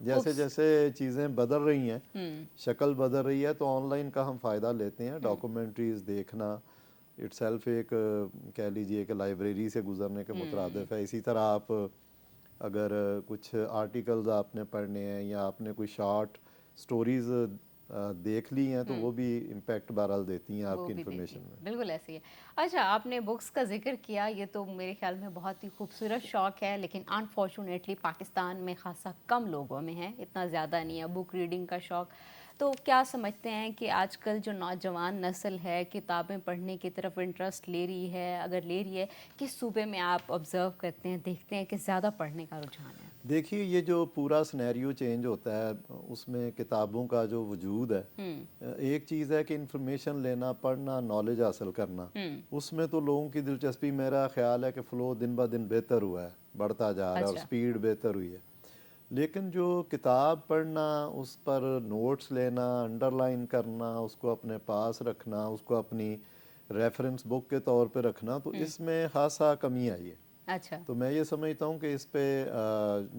جیسے جیسے چیزیں بدل رہی ہیں, شکل بدل رہی ہے, تو آن لائن کا ہم فائدہ لیتے ہیں. ڈاکومنٹریز دیکھنا اٹ سیلف ایک کہہ لیجئے کہ لائبریری سے گزرنے کے مترادف ہے. اسی طرح آپ اگر کچھ آرٹیکلز آپ نے پڑھنے ہیں یا آپ نے کوئی شارٹ سٹوریز دیکھ لی ہیں, تو وہ بھی امپیکٹ بہرحال دیتی ہیں آپ کی انفارمیشن میں. بالکل ایسی ہے. اچھا, آپ نے بکس کا ذکر کیا, یہ تو میرے خیال میں بہت ہی خوبصورت شوق ہے, لیکن انفارچونیٹلی پاکستان میں خاصا کم لوگوں میں ہے, اتنا زیادہ نہیں ہے بک ریڈنگ کا شوق. تو کیا سمجھتے ہیں کہ آج کل جو نوجوان نسل ہے کتابیں پڑھنے کی طرف انٹرسٹ لے رہی ہے؟ اگر لے رہی ہے, کس صوبے میں آپ آبزرو کرتے ہیں, دیکھتے ہیں کہ زیادہ پڑھنے کا رجحان ہے؟ دیکھیے, یہ جو پورا سنیریو چینج ہوتا ہے, اس میں کتابوں کا جو وجود ہے, ایک چیز ہے کہ انفارمیشن لینا, پڑھنا, نالج حاصل کرنا, اس میں تو لوگوں کی دلچسپی, میرا خیال ہے کہ فلو دن بہ دن بہتر ہوا ہے, بڑھتا جا رہا ہے, اور سپیڈ بہتر ہوئی ہے. لیکن جو کتاب پڑھنا, اس پر نوٹس لینا, انڈر لائن کرنا, اس کو اپنے پاس رکھنا, اس کو اپنی ریفرنس بک کے طور پہ رکھنا, تو اس میں خاصا کمی آئی ہے. اچھا. تو میں یہ سمجھتا ہوں کہ اس پہ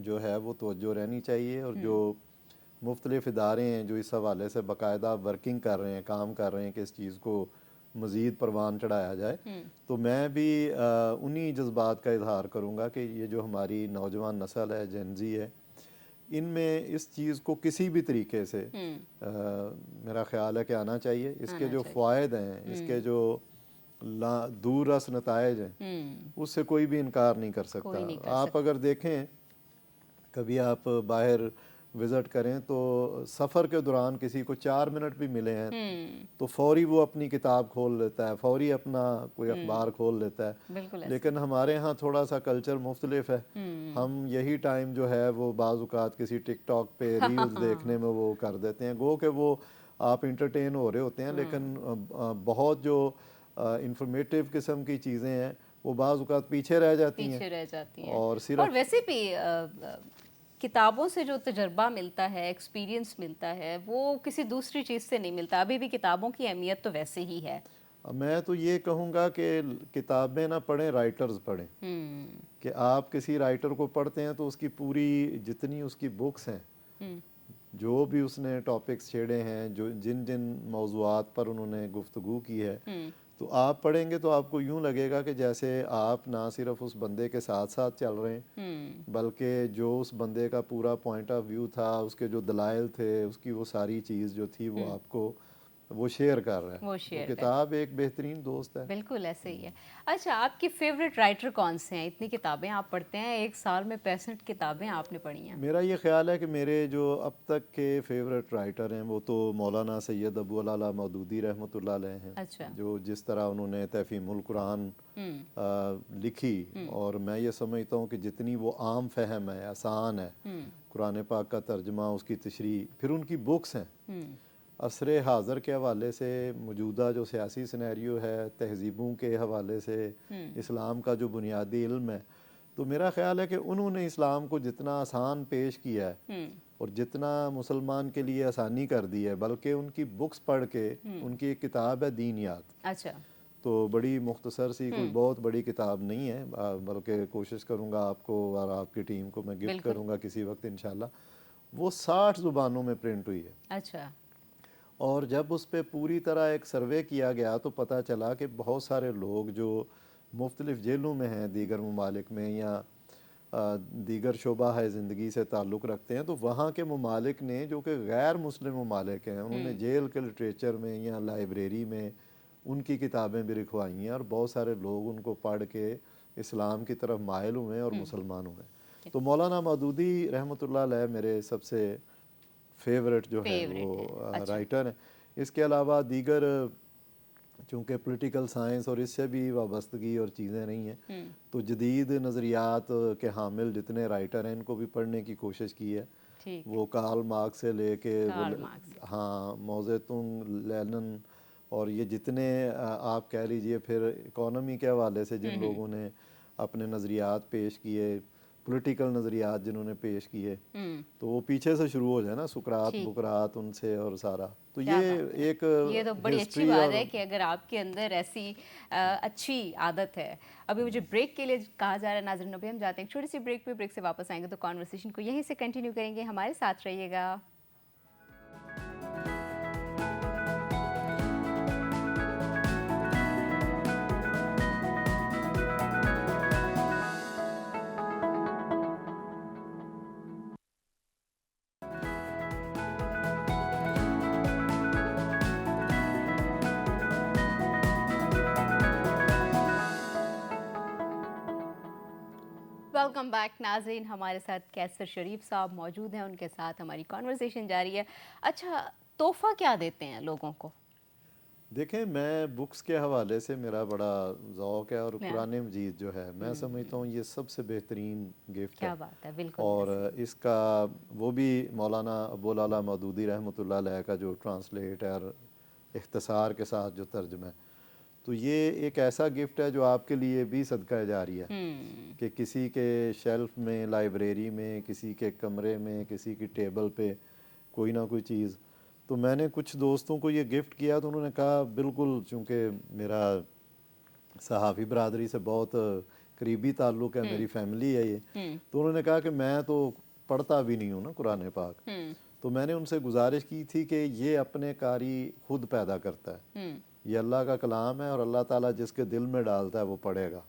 جو ہے وہ توجہ رہنی چاہیے. اور جو مختلف ادارے ہیں جو اس حوالے سے باقاعدہ ورکنگ کر رہے ہیں, کام کر رہے ہیں کہ اس چیز کو مزید پروان چڑھایا جائے, تو میں بھی انہی جذبات کا اظہار کروں گا کہ یہ جو ہماری نوجوان نسل ہے, جین زی ہے, ان میں اس چیز کو کسی بھی طریقے سے میرا خیال ہے کہ آنا چاہیے. اس کے جو فوائد ہیں, اس کے جو دور رس نتائج ہیں, اس سے کوئی بھی انکار نہیں کر سکتا. آپ اگر دیکھیں, کبھی آپ باہر وزٹ کریں, تو سفر کے دوران کسی کو 4 منٹ بھی ملے ہیں تو فوری وہ اپنی کتاب کھول لیتا ہے, فوری اپنا کوئی اخبار کھول لیتا ہے. لیکن ہمارے ہاں تھوڑا سا کلچر مختلف ہے. ہم یہی ٹائم جو ہے وہ بعض اوقات کسی ٹک ٹاک پہ ریلز دیکھنے میں وہ کر دیتے ہیں. گو کہ وہ آپ انٹرٹین ہو رہے ہوتے ہیں, لیکن بہت جو انفارمیٹیو قسم کی چیزیں ہیں وہ بعض اوقات پیچھے رہ جاتی ہیں. اور ویسے بھی کتابوں سے جو تجربہ ملتا ہے, ایکسپیرینس ملتا ہے, وہ کسی دوسری چیز سے نہیں ملتا. ابھی بھی کتابوں کی اہمیت تو ویسے ہی ہے. میں تو یہ کہوں گا کہ کتابیں نہ پڑھیں, رائٹرز پڑھیں. کہ آپ کسی رائٹر کو پڑھتے ہیں تو اس کی پوری جتنی اس کی بکس ہیں, جو بھی اس نے ٹاپکس چھیڑے ہیں, جو جن موضوعات پر انہوں نے گفتگو کی ہے, تو آپ پڑھیں گے تو آپ کو یوں لگے گا کہ جیسے آپ نہ صرف اس بندے کے ساتھ ساتھ چل رہے ہیں, بلکہ جو اس بندے کا پورا پوائنٹ آف ویو تھا, اس کے جو دلائل تھے, اس کی وہ ساری چیز جو تھی وہ آپ کو وہ شیئر کر رہا ہے. وہ تو شیئر کر. کتاب ایک بہترین دوست ہے. بالکل ایسے ہی ہے. اچھا آپ کی فیوریٹ رائٹر کون سے ہیں؟ اتنی کتابیں آپ پڑھتے ہیں، ایک سال میں 65 کتابیں آپ نے پڑھی ہیں. میرا یہ خیال ہے کہ میرے جو اب تک کے فیوریٹ رائٹر ہیں وہ تو مولانا سید ابو العلا مودودی رحمۃ اللہ علیہ ہیں. اچھا. جو جس طرح انہوں نے تحفیم القرآن لکھی، اور میں یہ سمجھتا ہوں کہ جتنی وہ عام فہم ہے، آسان ہے، قرآن پاک کا ترجمہ، اس کی تشریح، پھر ان کی بکس ہیں عصر حاضر کے حوالے سے، موجودہ جو سیاسی سینیریو ہے، تہذیبوں کے حوالے سے، اسلام کا جو بنیادی علم ہے، تو میرا خیال ہے کہ انہوں نے اسلام کو جتنا آسان پیش کیا ہے اور جتنا مسلمان کے لیے آسانی کر دی ہے، بلکہ ان کی بکس پڑھ کے، ان کی ایک کتاب ہے دینیات. اچھا. تو بڑی مختصر سی، کوئی بہت بڑی کتاب نہیں ہے، بلکہ کوشش کروں گا آپ کو اور آپ کی ٹیم کو میں گفٹ کروں گا کسی وقت انشاءاللہ. وہ 60 زبانوں میں پرنٹ ہوئی ہے. اچھا. اور جب اس پہ پوری طرح ایک سروے کیا گیا تو پتہ چلا کہ بہت سارے لوگ جو مختلف جیلوں میں ہیں، دیگر ممالک میں، یا دیگر شعبہ ہے زندگی سے تعلق رکھتے ہیں، تو وہاں کے ممالک نے، جو کہ غیر مسلم ممالک ہیں، انہوں نے جیل کے لٹریچر میں یا لائبریری میں ان کی کتابیں بھی رکھوائی ہیں، اور بہت سارے لوگ ان کو پڑھ کے اسلام کی طرف مائل ہوئے ہیں اور مسلمان ہوئے ہیں. تو مولانا مودودی رحمۃ اللہ علیہ میرے سب سے فیوریٹ جو ہے وہ رائٹر ہیں. اس کے علاوہ دیگر چونکہ پولیٹیکل سائنس اور اس سے بھی وابستگی اور چیزیں نہیں ہیں، تو جدید نظریات کے حامل جتنے رائٹر ہیں ان کو بھی پڑھنے کی کوشش کی ہے. وہ کارل مارکس سے لے کے ہاں موزے تونگ، لینن، اور یہ جتنے آپ کہہ لیجئے پھر اکانومی کے حوالے سے جن لوگوں نے اپنے نظریات پیش کیے، پولیٹیکل نظریات جنہوں نے پیش کیے، تو وہ پیچھے سے شروع ہو جائے نا، سقراط بقراط، ان سے اور سارا. تو یہ ایک یہ تو بڑی اچھی بات ہے کہ اگر آپ کے اندر ایسی اچھی عادت ہے. ابھی مجھے بریک کے لیے کہا جا رہا ہے ناظرین. ابھی ہم جاتے ہیں ایک چھوٹی سی بریک پہ، بریک سے واپس آئیں گے تو کانورسیشن کو یہیں سے کنٹینیو کریں گے. ہمارے ساتھ رہیے گا. ویلکم بیک ناظرین. ہمارے ساتھ کیسر شریف صاحب موجود ہیں، ان کے ساتھ ہماری کانورسیشن جاری ہے. اچھا تحفہ کیا دیتے ہیں لوگوں کو؟ دیکھیں، میں بکس کے حوالے سے میرا بڑا ذوق ہے، اور قرآن مجید جو ہے میں سمجھتا ہوں یہ سب سے بہترین گفٹ ہے. کیا بات ہے. بالکل. اور اس کا وہ بھی مولانا ابو العلا مودودی رحمۃ اللہ علیہ کا جو ٹرانسلیٹ ہے اور اختصار کے ساتھ جو ترجمہ ہے، تو یہ ایک ایسا گفٹ ہے جو آپ کے لیے بھی صدقہ جاری ہے کہ کسی کے شیلف میں، لائبریری میں، کسی کے کمرے میں، کسی کی ٹیبل پہ کوئی نہ کوئی چیز. تو میں نے کچھ دوستوں کو یہ گفٹ کیا تو انہوں نے کہا، بالکل چونکہ میرا صحافی برادری سے بہت قریبی تعلق ہے، میری فیملی ہے یہ، تو انہوں نے کہا کہ میں تو پڑھتا بھی نہیں ہوں نا قرآن پاک. تو میں نے ان سے گزارش کی تھی کہ یہ اپنے قاری خود پیدا کرتا ہے، یہ اللہ کا کلام ہے، اور اللہ تعالیٰ جس کے دل میں ڈالتا ہے وہ پڑھے گا.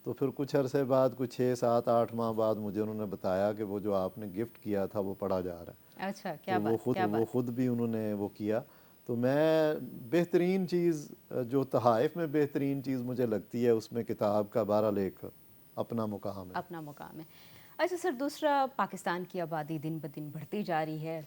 تو پھر کچھ عرصے بعد، کچھ 6 7 8 ماہ بعد مجھے انہوں نے بتایا کہ وہ جو آپ نے گفٹ کیا تھا وہ پڑھا جا رہا ہے. اچھا. کیا بات. وہ خود بھی انہوں نے وہ کیا. تو میں بہترین چیز جو تحائف میں بہترین چیز مجھے لگتی ہے اس میں کتاب کا بہرحال ایک اپنا مقام ہے. اپنا مقام ہے. اچھا سر، دوسرا پاکستان کی آبادی دن بدن بڑھتی جا رہی ہے،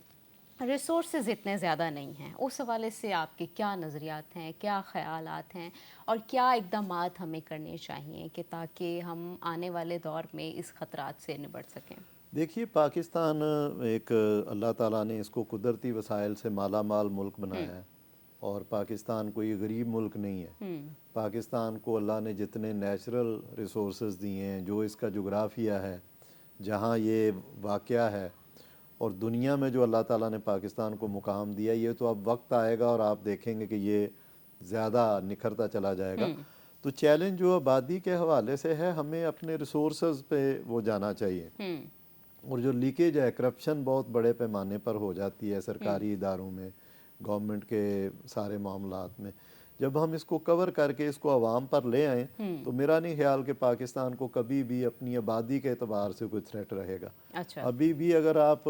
ریسورسز اتنے زیادہ نہیں ہیں. اس حوالے سے آپ کے کیا نظریات ہیں، کیا خیالات ہیں، اور کیا اقدامات ہمیں کرنے چاہیے کہ تاکہ ہم آنے والے دور میں اس خطرات سے نبٹ سکیں؟ دیکھیے، پاکستان ایک اللہ تعالیٰ نے اس کو قدرتی وسائل سے مالا مال ملک بنایا ہے، اور پاکستان کوئی غریب ملک نہیں ہے. پاکستان کو اللہ نے جتنے نیچرل ریسورسز دیے ہیں، جو اس کا جغرافیہ ہے، جہاں یہ واقعہ ہے، اور دنیا میں جو اللہ تعالیٰ نے پاکستان کو مقام دیا، یہ تو اب وقت آئے گا اور آپ دیکھیں گے کہ یہ زیادہ نکھرتا چلا جائے گا. تو چیلنج جو آبادی کے حوالے سے ہے، ہمیں اپنے ریسورسز پہ وہ جانا چاہیے. اور جو لیکیج ہے، کرپشن بہت بڑے پیمانے پر ہو جاتی ہے سرکاری اداروں میں، گورنمنٹ کے سارے معاملات میں. جب ہم اس کو کور کر کے اس کو عوام پر لے آئیں تو میرا نہیں خیال کہ پاکستان کو کبھی بھی اپنی آبادی کے اعتبار سے کوئی تھریٹ رہے گا. اچھا. ابھی بھی اگر آپ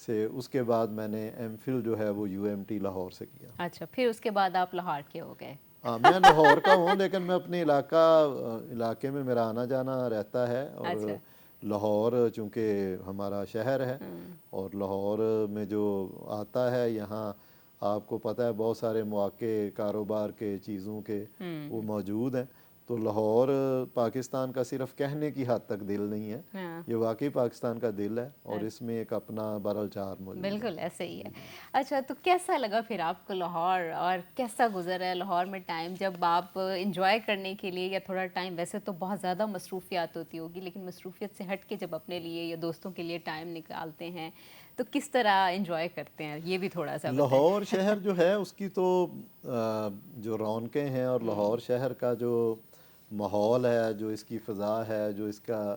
سے. اس کے بعد میں نے ایم فل جو ہے وہ UMT لاہور سے کیا. اچھا، پھر اس کے بعد آپ لاہور کے ہو گئے. ہاں میں لاہور کا ہوں لیکن میں اپنے علاقے میں میرا آنا جانا رہتا ہے. اور اچھا. لاہور چونکہ ہمارا شہر ہے اور لاہور میں جو آتا ہے یہاں آپ کو پتہ ہے بہت سارے مواقع کاروبار کے چیزوں کے وہ موجود ہیں. تو لاہور پاکستان کا صرف کہنے کی حد تک دل نہیں ہے, یہ واقعی پاکستان کا دل ہے اور اس میں ایک اپنا برالچار موجود ہے. بالکل ایسے ہی ہے. اچھا تو کیسا لگا پھر آپ کو لاہور, اور کیسا گزرا ہے لاہور میں ٹائم جب آپ انجوائے کرنے کے لیے, یا تھوڑا ٹائم ویسے تو بہت زیادہ مصروفیات ہوتی ہوگی لیکن مصروفیت سے ہٹ کے جب اپنے لیے یا دوستوں کے لیے ٹائم نکالتے ہیں تو کس طرح انجوائے کرتے ہیں, یہ بھی تھوڑا سا بتائیں. لاہور شہر جو ہے اس کی تو جو رونقیں ہیں اور لاہور شہر کا جو ماحول ہے, جو اس کی فضا ہے, جو اس کا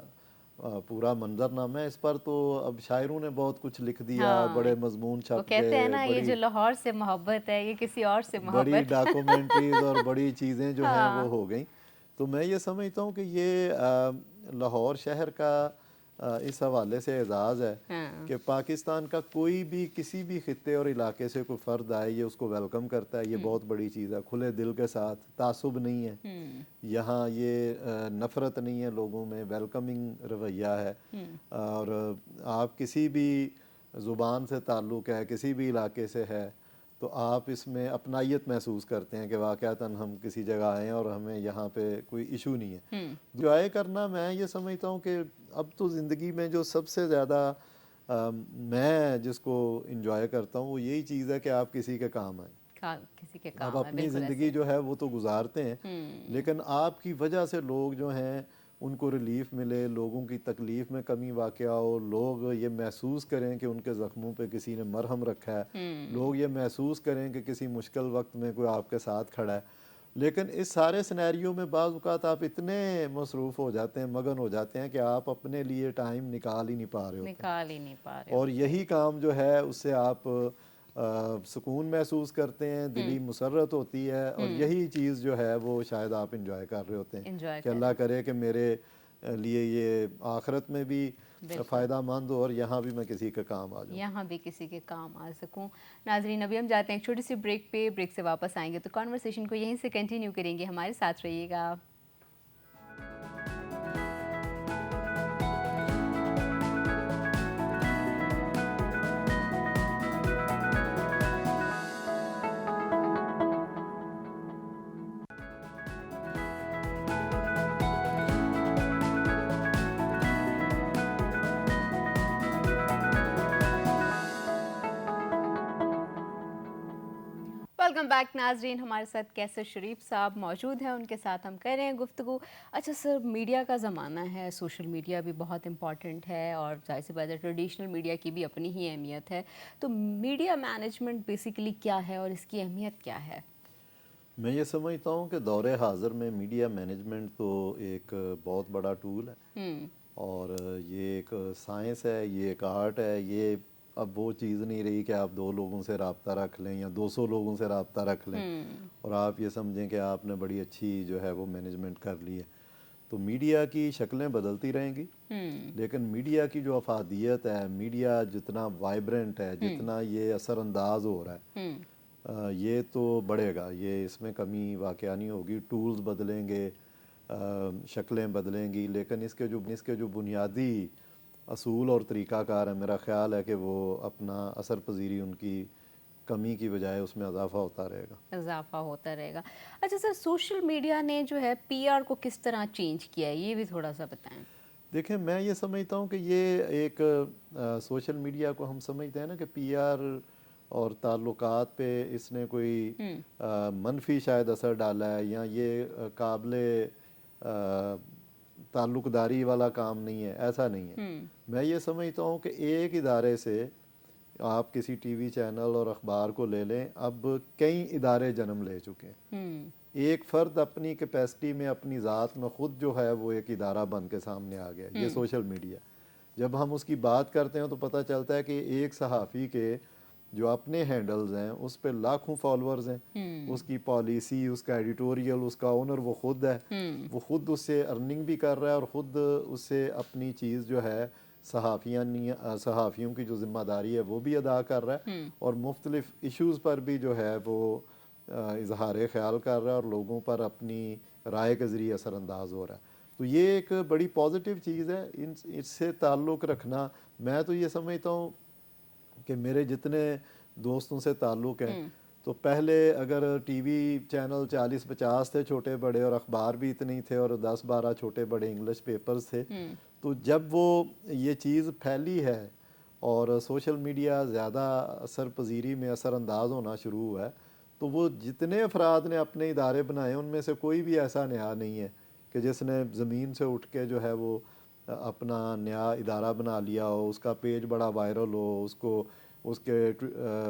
پورا منظرنامہ ہے, اس پر تو اب شاعروں نے بہت کچھ لکھ دیا, بڑے مضمون وہ چھپ کہتے ہیں گئے, نا یہ جو لاہور سے محبت ہے یہ کسی اور سے بڑی محبت. ڈاکومنٹریز اور بڑی چیزیں جو ہیں وہ ہو گئیں. تو میں یہ سمجھتا ہوں کہ یہ لاہور شہر کا اس حوالے سے اعزاز ہے کہ پاکستان کا کوئی بھی کسی بھی خطے اور علاقے سے کوئی فرد آئے یہ اس کو ویلکم کرتا ہے. یہ بہت بڑی چیز ہے, کھلے دل کے ساتھ, تعصب نہیں ہے یہاں, یہ نفرت نہیں ہے لوگوں میں, ویلکمنگ رویہ ہے. اور آپ کسی بھی زبان سے تعلق ہے, کسی بھی علاقے سے ہے, تو آپ اس میں اپنائیت محسوس کرتے ہیں کہ واقعتاً ہم کسی جگہ آئے ہیں اور ہمیں یہاں پہ کوئی ایشو نہیں ہے. انجوائے کرنا میں یہ سمجھتا ہوں کہ اب تو زندگی میں جو سب سے زیادہ میں جس کو انجوائے کرتا ہوں وہ یہی چیز ہے کہ آپ کسی کے کام آئیں. کسی کے اب کام ہے, اپنی بالکل زندگی جو ہے وہ تو گزارتے ہیں لیکن آپ کی وجہ سے لوگ جو ہیں ان کو ریلیف ملے, لوگوں کی تکلیف میں کمی واقع ہو, لوگ یہ محسوس کریں کہ ان کے زخموں پہ کسی نے مرہم رکھا ہے, لوگ یہ محسوس کریں کہ کسی مشکل وقت میں کوئی آپ کے ساتھ کھڑا ہے. لیکن اس سارے سینیریو میں بعض اوقات آپ اتنے مصروف ہو جاتے ہیں, مگن ہو جاتے ہیں کہ آپ اپنے لیے ٹائم نکال ہی نہیں پا رہے ہوتے اور یہی کام جو ہے اس سے آپ سکون محسوس کرتے ہیں, دلی مسرت ہوتی ہے اور یہی چیز جو ہے وہ شاید آپ انجوائے کر رہے ہوتے ہیں کہ اللہ کرے کہ میرے لیے یہ آخرت میں بھی فائدہ مند ہو اور یہاں بھی میں کسی کے کام آ جاؤں, یہاں بھی کسی کے کام آ سکوں. ناظرین ابھی ہم جاتے ہیں ایک چھوٹی سی بریک پہ, بریک سے واپس آئیں گے تو کانورسیشن کو یہیں سے کنٹینیو کریں گے, ہمارے ساتھ رہیے گا. ویلکم بیک ناظرین, ہمارے ساتھ کیسر شریف صاحب موجود ہیں, ان کے ساتھ ہم کر رہے ہیں گفتگو. اچھا سر, میڈیا کا زمانہ ہے, سوشل میڈیا بھی بہت امپورٹنٹ ہے اور ظاہر سی بات ہے ٹریڈیشنل میڈیا کی بھی اپنی ہی اہمیت ہے. تو میڈیا مینجمنٹ بیسیکلی کیا ہے اور اس کی اہمیت کیا ہے؟ میں یہ سمجھتا ہوں کہ دور حاضر میں میڈیا مینجمنٹ تو ایک بہت بڑا ٹول ہے اور یہ ایک سائنس ہے, یہ ایک آرٹ ہے. یہ اب وہ چیز نہیں رہی کہ آپ 2 لوگوں سے رابطہ رکھ لیں یا 200 لوگوں سے رابطہ رکھ لیں اور آپ یہ سمجھیں کہ آپ نے بڑی اچھی جو ہے وہ مینجمنٹ کر لی ہے. تو میڈیا کی شکلیں بدلتی رہیں گی لیکن میڈیا کی جو افادیت ہے, میڈیا جتنا وائبرنٹ ہے, جتنا یہ اثر انداز ہو رہا ہے, یہ تو بڑھے گا, یہ اس میں کمی واقع نہیں ہوگی. ٹولز بدلیں گے, شکلیں بدلیں گی, لیکن اس کے جو بنیادی اصول اور طریقہ کار ہے میرا خیال ہے کہ وہ اپنا اثر پذیری ان کی کمی کی بجائے اس میں اضافہ ہوتا رہے گا. اچھا سر, سوشل میڈیا نے جو ہے پی آر کو کس طرح چینج کیا ہے, یہ بھی تھوڑا سا بتائیں. دیکھیں میں یہ سمجھتا ہوں کہ یہ ایک سوشل میڈیا کو ہم سمجھتے ہیں نا کہ پی آر اور تعلقات پہ اس نے کوئی منفی شاید اثر ڈالا ہے یا یہ قابل تعلق داری والا کام نہیں ہے, ایسا نہیں ہے. میں یہ سمجھتا ہوں کہ ایک ادارے سے آپ کسی ٹی وی چینل اور اخبار کو لے لیں, اب کئی ادارے جنم لے چکے ہیں. ایک فرد اپنی کیپیسٹی میں اپنی ذات میں خود جو ہے وہ ایک ادارہ بن کے سامنے آ گیا. یہ سوشل میڈیا جب ہم اس کی بات کرتے ہیں تو پتہ چلتا ہے کہ ایک صحافی کے جو اپنے ہینڈلز ہیں اس پہ لاکھوں فالورز ہیں, اس کی پالیسی, اس کا ایڈیٹوریل, اس کا اونر وہ خود ہے, وہ خود اس سے ارننگ بھی کر رہا ہے اور خود اس سے اپنی چیز جو ہے صحافیوں کی جو ذمہ داری ہے وہ بھی ادا کر رہا ہے اور مختلف ایشوز پر بھی جو ہے وہ اظہار خیال کر رہا ہے اور لوگوں پر اپنی رائے کے ذریعے اثر انداز ہو رہا ہے. تو یہ ایک بڑی پازیٹیو چیز ہے. اس سے تعلق رکھنا, میں تو یہ سمجھتا ہوں کہ میرے جتنے دوستوں سے تعلق ہیں تو پہلے اگر ٹی وی چینل 40-50 تھے چھوٹے بڑے اور اخبار بھی اتنے ہی تھے اور 10-12 چھوٹے بڑے انگلش پیپرز تھے, تو جب وہ یہ چیز پھیلی ہے اور سوشل میڈیا زیادہ اثر پذیری میں اثر انداز ہونا شروع ہوا ہے, تو وہ جتنے افراد نے اپنے ادارے بنائے ان میں سے کوئی بھی ایسا نیا نہیں ہے کہ جس نے زمین سے اٹھ کے جو ہے وہ اپنا نیا ادارہ بنا لیا ہو, اس کا پیج بڑا وائرل ہو, اس کے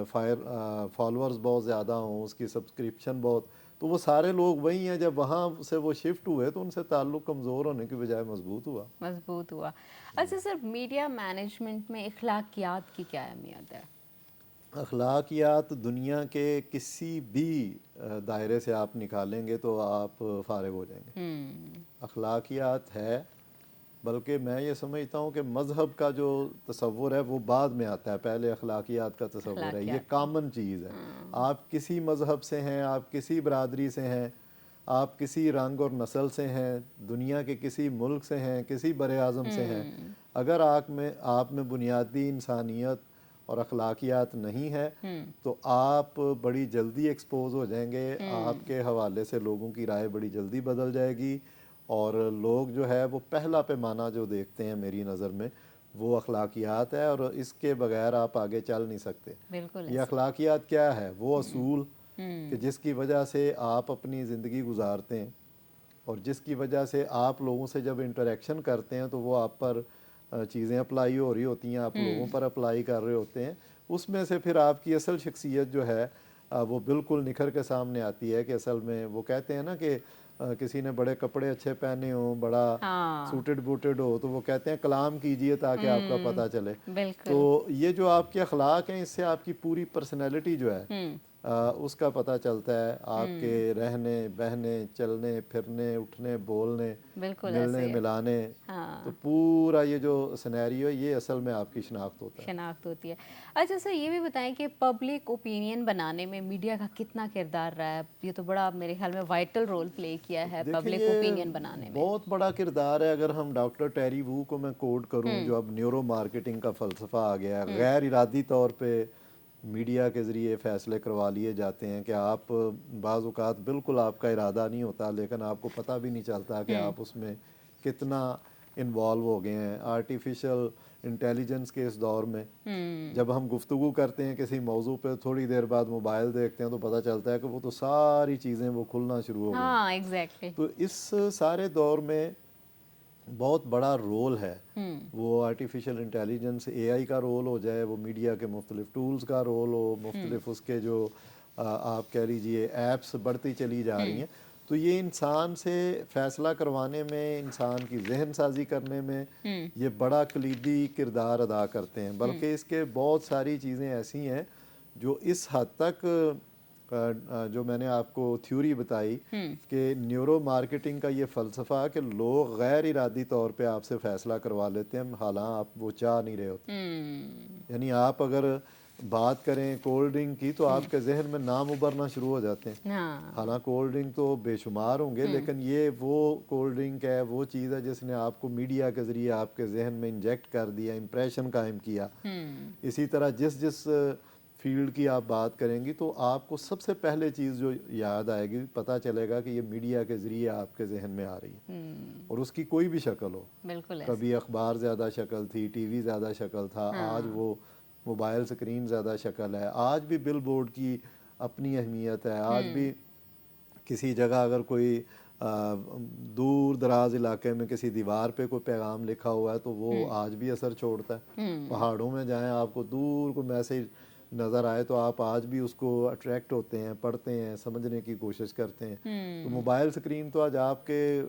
فالورز بہت زیادہ ہوں, اس کی سبسکرپشن بہت, تو وہ سارے لوگ وہی ہیں. جب وہاں سے وہ شفٹ ہوئے تو ان سے تعلق کمزور ہونے کی بجائے مضبوط ہوا. اچھا سر, میڈیا مینجمنٹ میں اخلاقیات کی کیا اہمیت ہے؟ اخلاقیات دنیا کے کسی بھی دائرے سے آپ نکالیں گے تو آپ فارغ ہو جائیں گے. اخلاقیات ہے, بلکہ میں یہ سمجھتا ہوں کہ مذہب کا جو تصور ہے وہ بعد میں آتا ہے, پہلے اخلاقیات کا تصور ہے. یہ کامن چیز ہے. آپ کسی مذہب سے ہیں, آپ کسی برادری سے ہیں, آپ کسی رنگ اور نسل سے ہیں, دنیا کے کسی ملک سے ہیں, کسی بر اعظم سے ہیں, اگر آپ میں بنیادی انسانیت اور اخلاقیات نہیں ہے تو آپ بڑی جلدی ایکسپوز ہو جائیں گے. آپ کے حوالے سے لوگوں کی رائے بڑی جلدی بدل جائے گی اور لوگ جو ہے وہ پہلا پیمانہ جو دیکھتے ہیں میری نظر میں وہ اخلاقیات ہے, اور اس کے بغیر آپ آگے چل نہیں سکتے. یہ اخلاقیات کیا ہے؟ وہ اصول کہ جس کی وجہ سے آپ اپنی زندگی گزارتے ہیں اور جس کی وجہ سے آپ لوگوں سے جب انٹریکشن کرتے ہیں تو وہ آپ پر چیزیں اپلائی ہو رہی ہوتی ہیں, آپ لوگوں پر اپلائی کر رہے ہوتے ہیں. اس میں سے پھر آپ کی اصل شخصیت جو ہے وہ بالکل نکھر کے سامنے آتی ہے کہ اصل میں وہ کہتے ہیں نا کہ کسی نے بڑے کپڑے اچھے پہنے ہوں, بڑا سوٹڈ بوٹڈ ہو, تو وہ کہتے ہیں کلام کیجئے تاکہ آپ کا پتہ چلے. تو یہ جو آپ کے اخلاق ہیں اس سے آپ کی پوری پرسنالٹی جو ہے اس کا پتہ چلتا ہے. آپ کے رہنے بہنے, چلنے پھرنے, اٹھنے بولنے, ملنے ملانے, تو پورا یہ جو سینیریو ہے یہ اصل میں آپ کی شناخت ہوتی ہے. اچھا سر, یہ بھی بتائیں کہ پبلک اوپینین بنانے میں میڈیا کا کتنا کردار رہا ہے؟ یہ تو بڑا میرے خیال میں وائٹل رول پلے کیا ہے پبلک اوپینین بنانے میں. بہت بڑا کردار ہے. اگر ہم ڈاکٹر ٹیری وو کو میں کوٹ کروں, جو اب نیورو مارکیٹنگ کا فلسفہ آ گیا ہے, غیر ارادی طور پہ میڈیا کے ذریعے فیصلے کروا لیے جاتے ہیں کہ آپ بعض اوقات بالکل آپ کا ارادہ نہیں ہوتا لیکن آپ کو پتہ بھی نہیں چلتا کہ آپ اس میں کتنا انوالو ہو گئے ہیں. آرٹیفیشل انٹیلیجنس کے اس دور میں جب ہم گفتگو کرتے ہیں کسی موضوع پہ, تھوڑی دیر بعد موبائل دیکھتے ہیں تو پتہ چلتا ہے کہ وہ تو ساری چیزیں وہ کھلنا شروع ہو گئی. تو اس سارے دور میں بہت بڑا رول ہے. وہ آرٹیفیشل انٹیلیجنس اے آئی کا رول ہو جائے, وہ میڈیا کے مختلف ٹولز کا رول ہو, مختلف اس کے جو آپ کہہ لیجئے ایپس بڑھتی چلی جا رہی ہیں, تو یہ انسان سے فیصلہ کروانے میں, انسان کی ذہن سازی کرنے میں یہ بڑا کلیدی کردار ادا کرتے ہیں. بلکہ اس کے بہت ساری چیزیں ایسی ہیں جو اس حد تک, جو میں نے آپ کو تھیوری بتائی کہ نیورو مارکیٹنگ کا یہ فلسفہ کہ لوگ غیر ارادی طور پہ آپ سے فیصلہ کروا لیتے ہیں حالانکہ آپ وہ چاہ نہیں رہے ہوتے. یعنی آپ اگر بات کریں کولڈ ڈرنک کی تو آپ کے ذہن میں نام ابھرنا شروع ہو جاتے ہیں. حالانکہ کولڈ ڈرنک تو بے شمار ہوں گے لیکن یہ وہ کولڈ ڈرنک ہے, وہ چیز ہے جس نے آپ کو میڈیا کے ذریعے آپ کے ذہن میں انجیکٹ کر دیا, امپریشن قائم کیا. اسی طرح جس فیلڈ کی آپ بات کریں گی تو آپ کو سب سے پہلے چیز جو یاد آئے گی, پتہ چلے گا کہ یہ میڈیا کے ذریعے آپ کے ذہن میں آ رہی ہے, اور اس کی کوئی بھی شکل ہو. کبھی اخبار زیادہ شکل تھی, ٹی وی زیادہ شکل تھا, آج وہ موبائل سکرین زیادہ شکل ہے. آج بھی بل بورڈ کی اپنی اہمیت ہے. آج بھی کسی جگہ اگر کوئی دور دراز علاقے میں کسی دیوار پہ کوئی پیغام لکھا ہوا ہے تو وہ آج بھی اثر چھوڑتا ہے. پہاڑوں میں جائیں, آپ کو دور کو میسیج نظر آئے تو آپ آج بھی اس کو اٹریکٹ ہوتے ہیں, پڑھتے ہیں, سمجھنے کی کوشش کرتے ہیں. تو موبائل سکرین تو آج آپ کے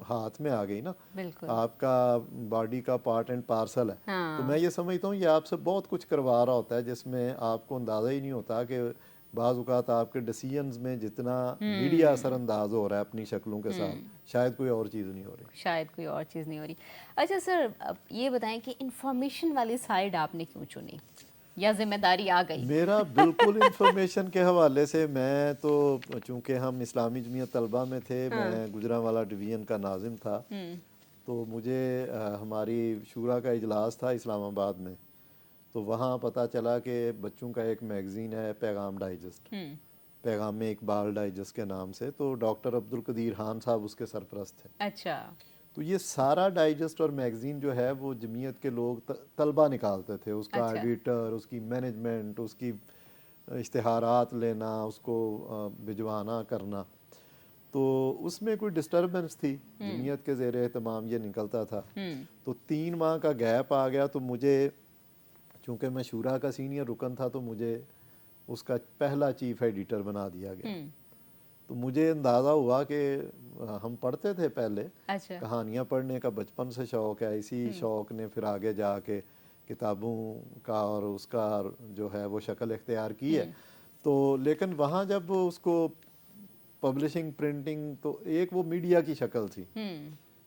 ہاتھ میں آ گئی نا, آپ کا باڈی کا پارٹ اینڈ پارسل ہے. تو میں یہ سمجھتا ہوں یہ آپ سے بہت کچھ کروا رہا ہوتا ہے جس میں آپ کو اندازہ ہی نہیں ہوتا کہ بعض اوقات آپ کے ڈیسیجنز میں جتنا میڈیا اثر انداز ہو رہا ہے اپنی شکلوں کے ساتھ، شاید کوئی اور چیز نہیں ہو رہی. شاید کوئی اور چیز نہیں ہو رہی. اچھا سر، اب یہ بتائیں کہ انفارمیشن والی سائڈ آپ نے کیوں چنی، یا ذمہ داری آ گئی؟ میرا بالکل انفارمیشن کے حوالے سے، میں تو چونکہ ہم اسلامی جمعیت طلبہ میں تھے، میں گجرانوالہ ڈویژن کا ناظم تھا، تو مجھے ہماری شورا کا اجلاس تھا اسلام آباد میں، تو وہاں پتہ چلا کہ بچوں کا ایک میگزین ہے پیغام ڈائجسٹ، پیغام اقبال ڈائجسٹ کے نام سے، تو ڈاکٹر عبدالقدیر خان صاحب اس کے سرپرست تھے. اچھا. تو یہ سارا ڈائجسٹ اور میگزین جو ہے وہ جمعیت کے لوگ طلبہ نکالتے تھے، اس کا ایڈیٹر، اس کی مینجمنٹ، اس کی اشتہارات لینا، اس کو بھجوانا کرنا. تو اس میں کوئی ڈسٹربنس تھی، جمعیت کے زیر اہتمام یہ نکلتا تھا. تو 3 ماہ کا گیپ آ گیا، تو مجھے چونکہ میں شورا کا سینئر رکن تھا تو مجھے اس کا پہلا چیف ایڈیٹر بنا دیا گیا. تو مجھے اندازہ ہوا کہ ہم پڑھتے تھے پہلے، کہانیاں پڑھنے کا بچپن سے شوق ہے، اسی شوق نے پھر آگے جا کے کتابوں کا اور اس کا جو ہے وہ شکل اختیار کی ہے. تو لیکن وہاں جب اس کو پبلشنگ، پرنٹنگ، تو ایک وہ میڈیا کی شکل تھی،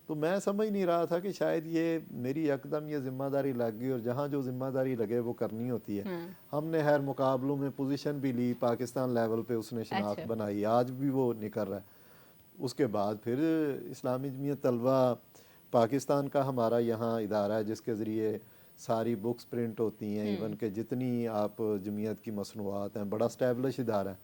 تو میں سمجھ نہیں رہا تھا کہ شاید یہ میری یکدم یہ ذمہ داری لگ گئی، اور جہاں جو ذمہ داری لگے وہ کرنی ہوتی ہے. ہم نے ہر مقابلوں میں پوزیشن بھی لی، پاکستان لیول پہ اس نے شناخت بنائی، آج بھی وہ نکل رہا ہے. اس کے بعد پھر اسلامی جمعیت طلبہ پاکستان کا ہمارا یہاں ادارہ ہے جس کے ذریعے ساری بکس پرنٹ ہوتی ہیں، ایون کہ جتنی آپ جمعیت کی مصنوعات ہیں، بڑا اسٹیبلش ادارہ ہے.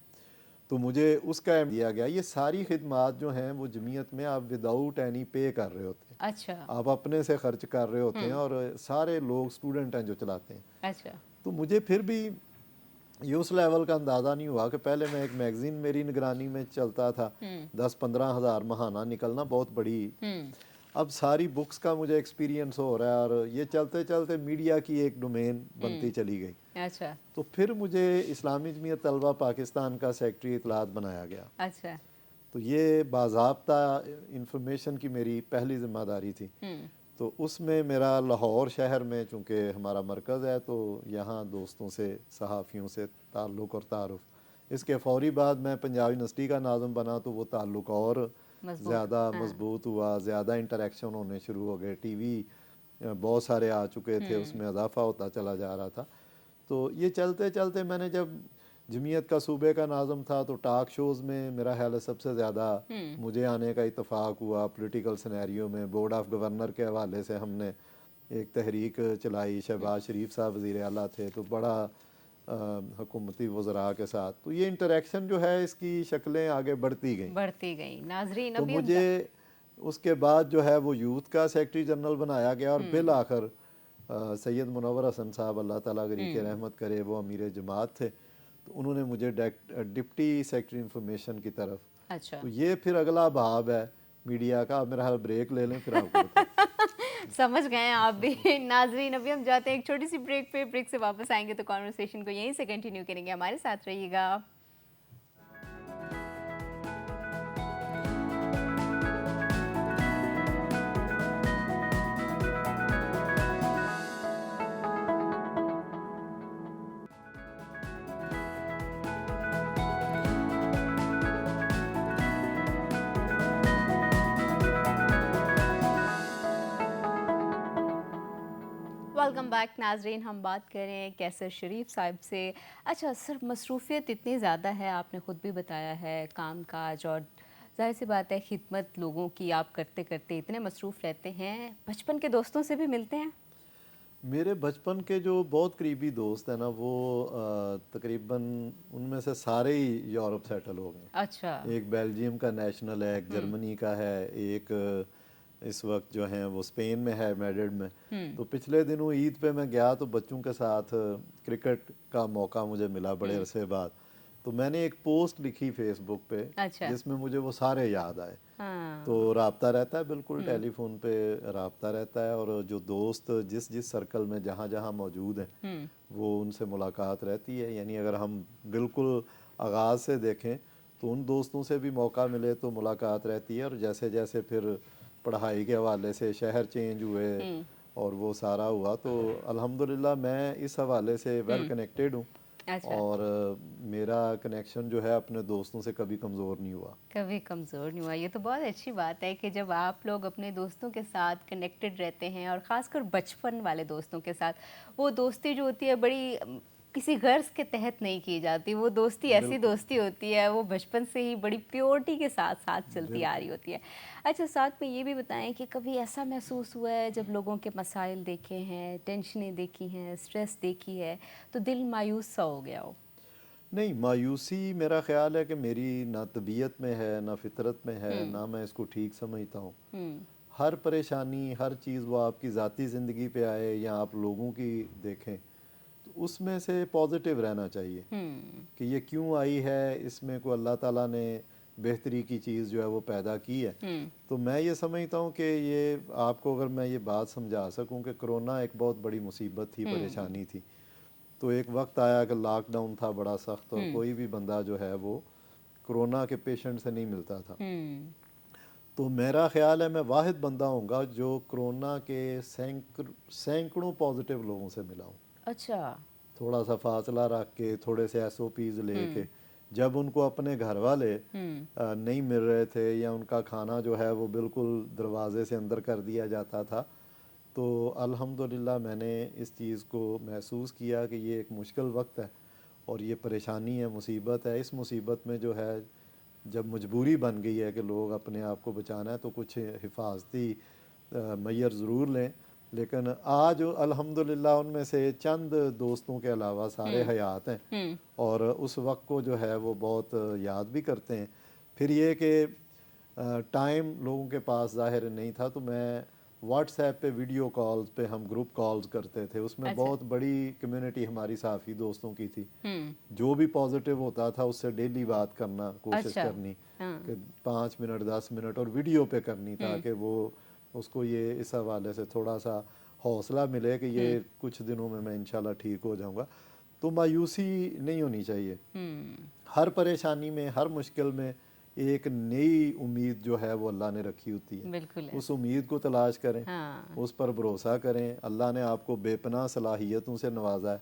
تو مجھے اس کا ایم دیا گیا. یہ ساری خدمات جو ہیں وہ جمعیت میں آپ وداؤٹ اینی پے کر رہے ہوتے ہیں. اچھا. آپ اپنے سے خرچ کر رہے ہوتے ہیں، اور سارے لوگ اسٹوڈنٹ ہیں جو چلاتے ہیں. اچھا. تو مجھے پھر بھی یہ اس لیول کا اندازہ نہیں ہوا کہ پہلے میں ایک میگزین میری نگرانی میں چلتا تھا، 10-15 ہزار ماہانہ نکلنا بہت بڑی. اب ساری بکس کا مجھے ایکسپیرینس ہو رہا ہے، اور یہ چلتے چلتے میڈیا کی ایک ڈومین بنتی چلی گئی. اچھا. تو پھر مجھے اسلامی جمعیت طلبہ پاکستان کا سیکٹری اطلاعات بنایا گیا. اچھا. تو یہ باضابطہ انفارمیشن کی میری پہلی ذمہ داری تھی. تو اس میں میرا لاہور شہر میں چونکہ ہمارا مرکز ہے، تو یہاں دوستوں سے، صحافیوں سے تعلق اور تعارف. اس کے فوری بعد میں پنجاب یونیورسٹی کا ناظم بنا، تو وہ تعلق اور زیادہ مضبوط ہوا، زیادہ انٹریکشن ہونے شروع ہو گئے. ٹی وی بہت سارے آ چکے تھے، اس میں اضافہ ہوتا چلا جا رہا تھا. تو یہ چلتے چلتے میں نے جب جمعیت کا صوبے کا ناظم تھا، تو ٹاک شوز میں میرا خیال ہے سب سے زیادہ مجھے آنے کا اتفاق ہوا. پولیٹیکل سینیریو میں بورڈ آف گورنر کے حوالے سے ہم نے ایک تحریک چلائی. شہباز شریف صاحب وزیر اعلیٰ تھے، تو بڑا حکومتی وزراء کے ساتھ. تو یہ انٹریکشن جو ہے اس کی شکلیں آگے بڑھتی گئیں. ناظرین، تو مجھے اس کے بعد جو ہے وہ یوتھ کا سیکرٹری جنرل بنایا گیا، اور بالآخر سید منور حسن صاحب، اللہ تعالیٰ غریق رحمت کرے، وہ امیر جماعت تھے، تو انہوں نے مجھے ڈپٹی سیکرٹری انفارمیشن کی طرف. تو یہ پھر اگلا باب ہے میڈیا کا. میرا حال بریک لے لیں پھر آپ کو سمجھ گئے ہیں آپ بھی. ناظرین، ابھی ہم جاتے ہیں ایک چھوٹی سی بریک پہ. بریک سے واپس آئیں گے تو کانورسیشن کو یہیں سے کنٹینیو کریں گے. ہمارے ساتھ رہیے گا. ویلکم بیک ناظرین. ہم بات کر رہے ہیں کیسر شریف صاحب سے. اچھا سر، مصروفیت اتنی زیادہ ہے، آپ نے خود بھی بتایا ہے، کام کاج، اور ظاہر سی بات ہے خدمت لوگوں کی آپ کرتے کرتے اتنے مصروف رہتے ہیں. بچپن کے دوستوں سے بھی ملتے ہیں؟ میرے بچپن کے جو بہت قریبی دوست ہیں نا، وہ تقریباً ان میں سے سارے ہی یورپ سیٹل ہو گئے. اچھا. ایک بیلجیم کا نیشنل ہے، ایک جرمنی کا ہے، ایک اس وقت جو ہیں وہ اسپین میں ہے، میڈرڈ میں. تو پچھلے دنوں عید پہ میں گیا تو بچوں کے ساتھ کرکٹ کا موقع مجھے ملا بڑے عرصے بعد. تو میں نے ایک پوسٹ لکھی فیس بک پہ جس میں مجھے وہ سارے یاد آئے. تو رابطہ رہتا ہے، بالکل ٹیلی فون پہ رابطہ رہتا ہے، اور جو دوست جس سرکل میں جہاں جہاں موجود ہیں وہ ان سے ملاقات رہتی ہے. یعنی اگر ہم بالکل آغاز سے دیکھیں تو ان دوستوں سے بھی موقع ملے تو ملاقات رہتی ہے. اور جیسے جیسے پھر پڑھائی کے حوالے سے شہر چینج ہوئے اور وہ سارا ہوا، تو الحمدللہ میں اس حوالے سے ویل کنیکٹڈ ہوں. اچھا، اور میرا کنیکشن جو ہے اپنے دوستوں سے کبھی کمزور نہیں ہوا. کبھی کمزور نہیں ہوا. یہ تو بہت اچھی بات ہے کہ جب آپ لوگ اپنے دوستوں کے ساتھ کنیکٹڈ رہتے ہیں اور خاص کر بچپن والے دوستوں کے ساتھ، وہ دوستی جو ہوتی ہے بڑی کسی غرض کے تحت نہیں کی جاتی. وہ دوستی ایسی بالکل دوستی ہوتی ہے، وہ بچپن سے ہی بڑی پیورٹی کے ساتھ ساتھ چلتی آ بالکل. رہی ہوتی ہے. اچھا، ساتھ میں یہ بھی بتائیں کہ کبھی ایسا محسوس ہوا ہے جب لوگوں کے مسائل دیکھے ہیں، ٹینشنیں دیکھی ہیں، اسٹریس دیکھی ہے تو دل مایوس سا ہو گیا ہو؟ نہیں، مایوسی میرا خیال ہے کہ میری نہ طبیعت میں ہے نہ فطرت میں ہے، نہ میں اس کو ٹھیک سمجھتا ہوں. ہر پریشانی، ہر چیز، وہ آپ کی ذاتی زندگی پہ آئے یا آپ لوگوں کی دیکھیں، تو اس میں سے پازیٹیو رہنا چاہیے کہ یہ کیوں آئی ہے، اس میں کوئی اللہ تعالیٰ نے بہتری کی چیز جو ہے وہ پیدا کی ہے. تو میں یہ سمجھتا ہوں کہ یہ آپ کو اگر میں یہ بات سمجھا سکوں کہ کرونا ایک بہت بڑی مصیبت تھی، پریشانی تھی. تو ایک وقت آیا کہ لاک ڈاؤن تھا بڑا سخت، اور کوئی بھی بندہ جو ہے وہ کرونا کے پیشنٹ سے نہیں ملتا تھا. تو میرا خیال ہے میں واحد بندہ ہوں گا جو کرونا کے سینکڑوں پازیٹیو لوگوں سے ملا ہوں. اچھا. تھوڑا سا فاصلہ رکھ کے، تھوڑے سے ایس او پیز لے کے، جب ان کو اپنے گھر والے نہیں مل رہے تھے یا ان کا کھانا جو ہے وہ بالکل دروازے سے اندر کر دیا جاتا تھا، تو الحمدللہ میں نے اس چیز کو محسوس کیا کہ یہ ایک مشکل وقت ہے اور یہ پریشانی ہے، مصیبت ہے. اس مصیبت میں جو ہے جب مجبوری بن گئی ہے کہ لوگ اپنے آپ کو بچانا ہے تو کچھ حفاظتی میئر ضرور لیں. لیکن آج الحمدللہ ان میں سے چند دوستوں کے علاوہ سارے حیات ہیں اور اس وقت کو جو ہے وہ بہت یاد بھی کرتے ہیں. پھر یہ کہ ٹائم لوگوں کے پاس ظاہر نہیں تھا، تو میں واٹس ایپ پہ ویڈیو کالز پہ ہم گروپ کالز کرتے تھے. اس میں اچھا. بہت بڑی کمیونٹی ہماری صحافی دوستوں کی تھی. جو بھی پازیٹیو ہوتا تھا اس سے ڈیلی بات کرنا، کوشش اچھا. کرنی ہاں. کہ 5 منٹ 10 منٹ اور ویڈیو پہ کرنی، تاکہ وہ اس کو یہ اس حوالے سے تھوڑا سا حوصلہ ملے کہ یہ کچھ دنوں میں انشاءاللہ ٹھیک ہو جاؤں گا. تو مایوسی نہیں ہونی چاہیے. ہر پریشانی میں، ہر مشکل میں ایک نئی امید جو ہے وہ اللہ نے رکھی ہوتی ہے. بالکل ہے. اس امید کو تلاش کریں، ہاں. اس پر بھروسہ کریں. اللہ نے آپ کو بے پناہ صلاحیتوں سے نوازا ہے،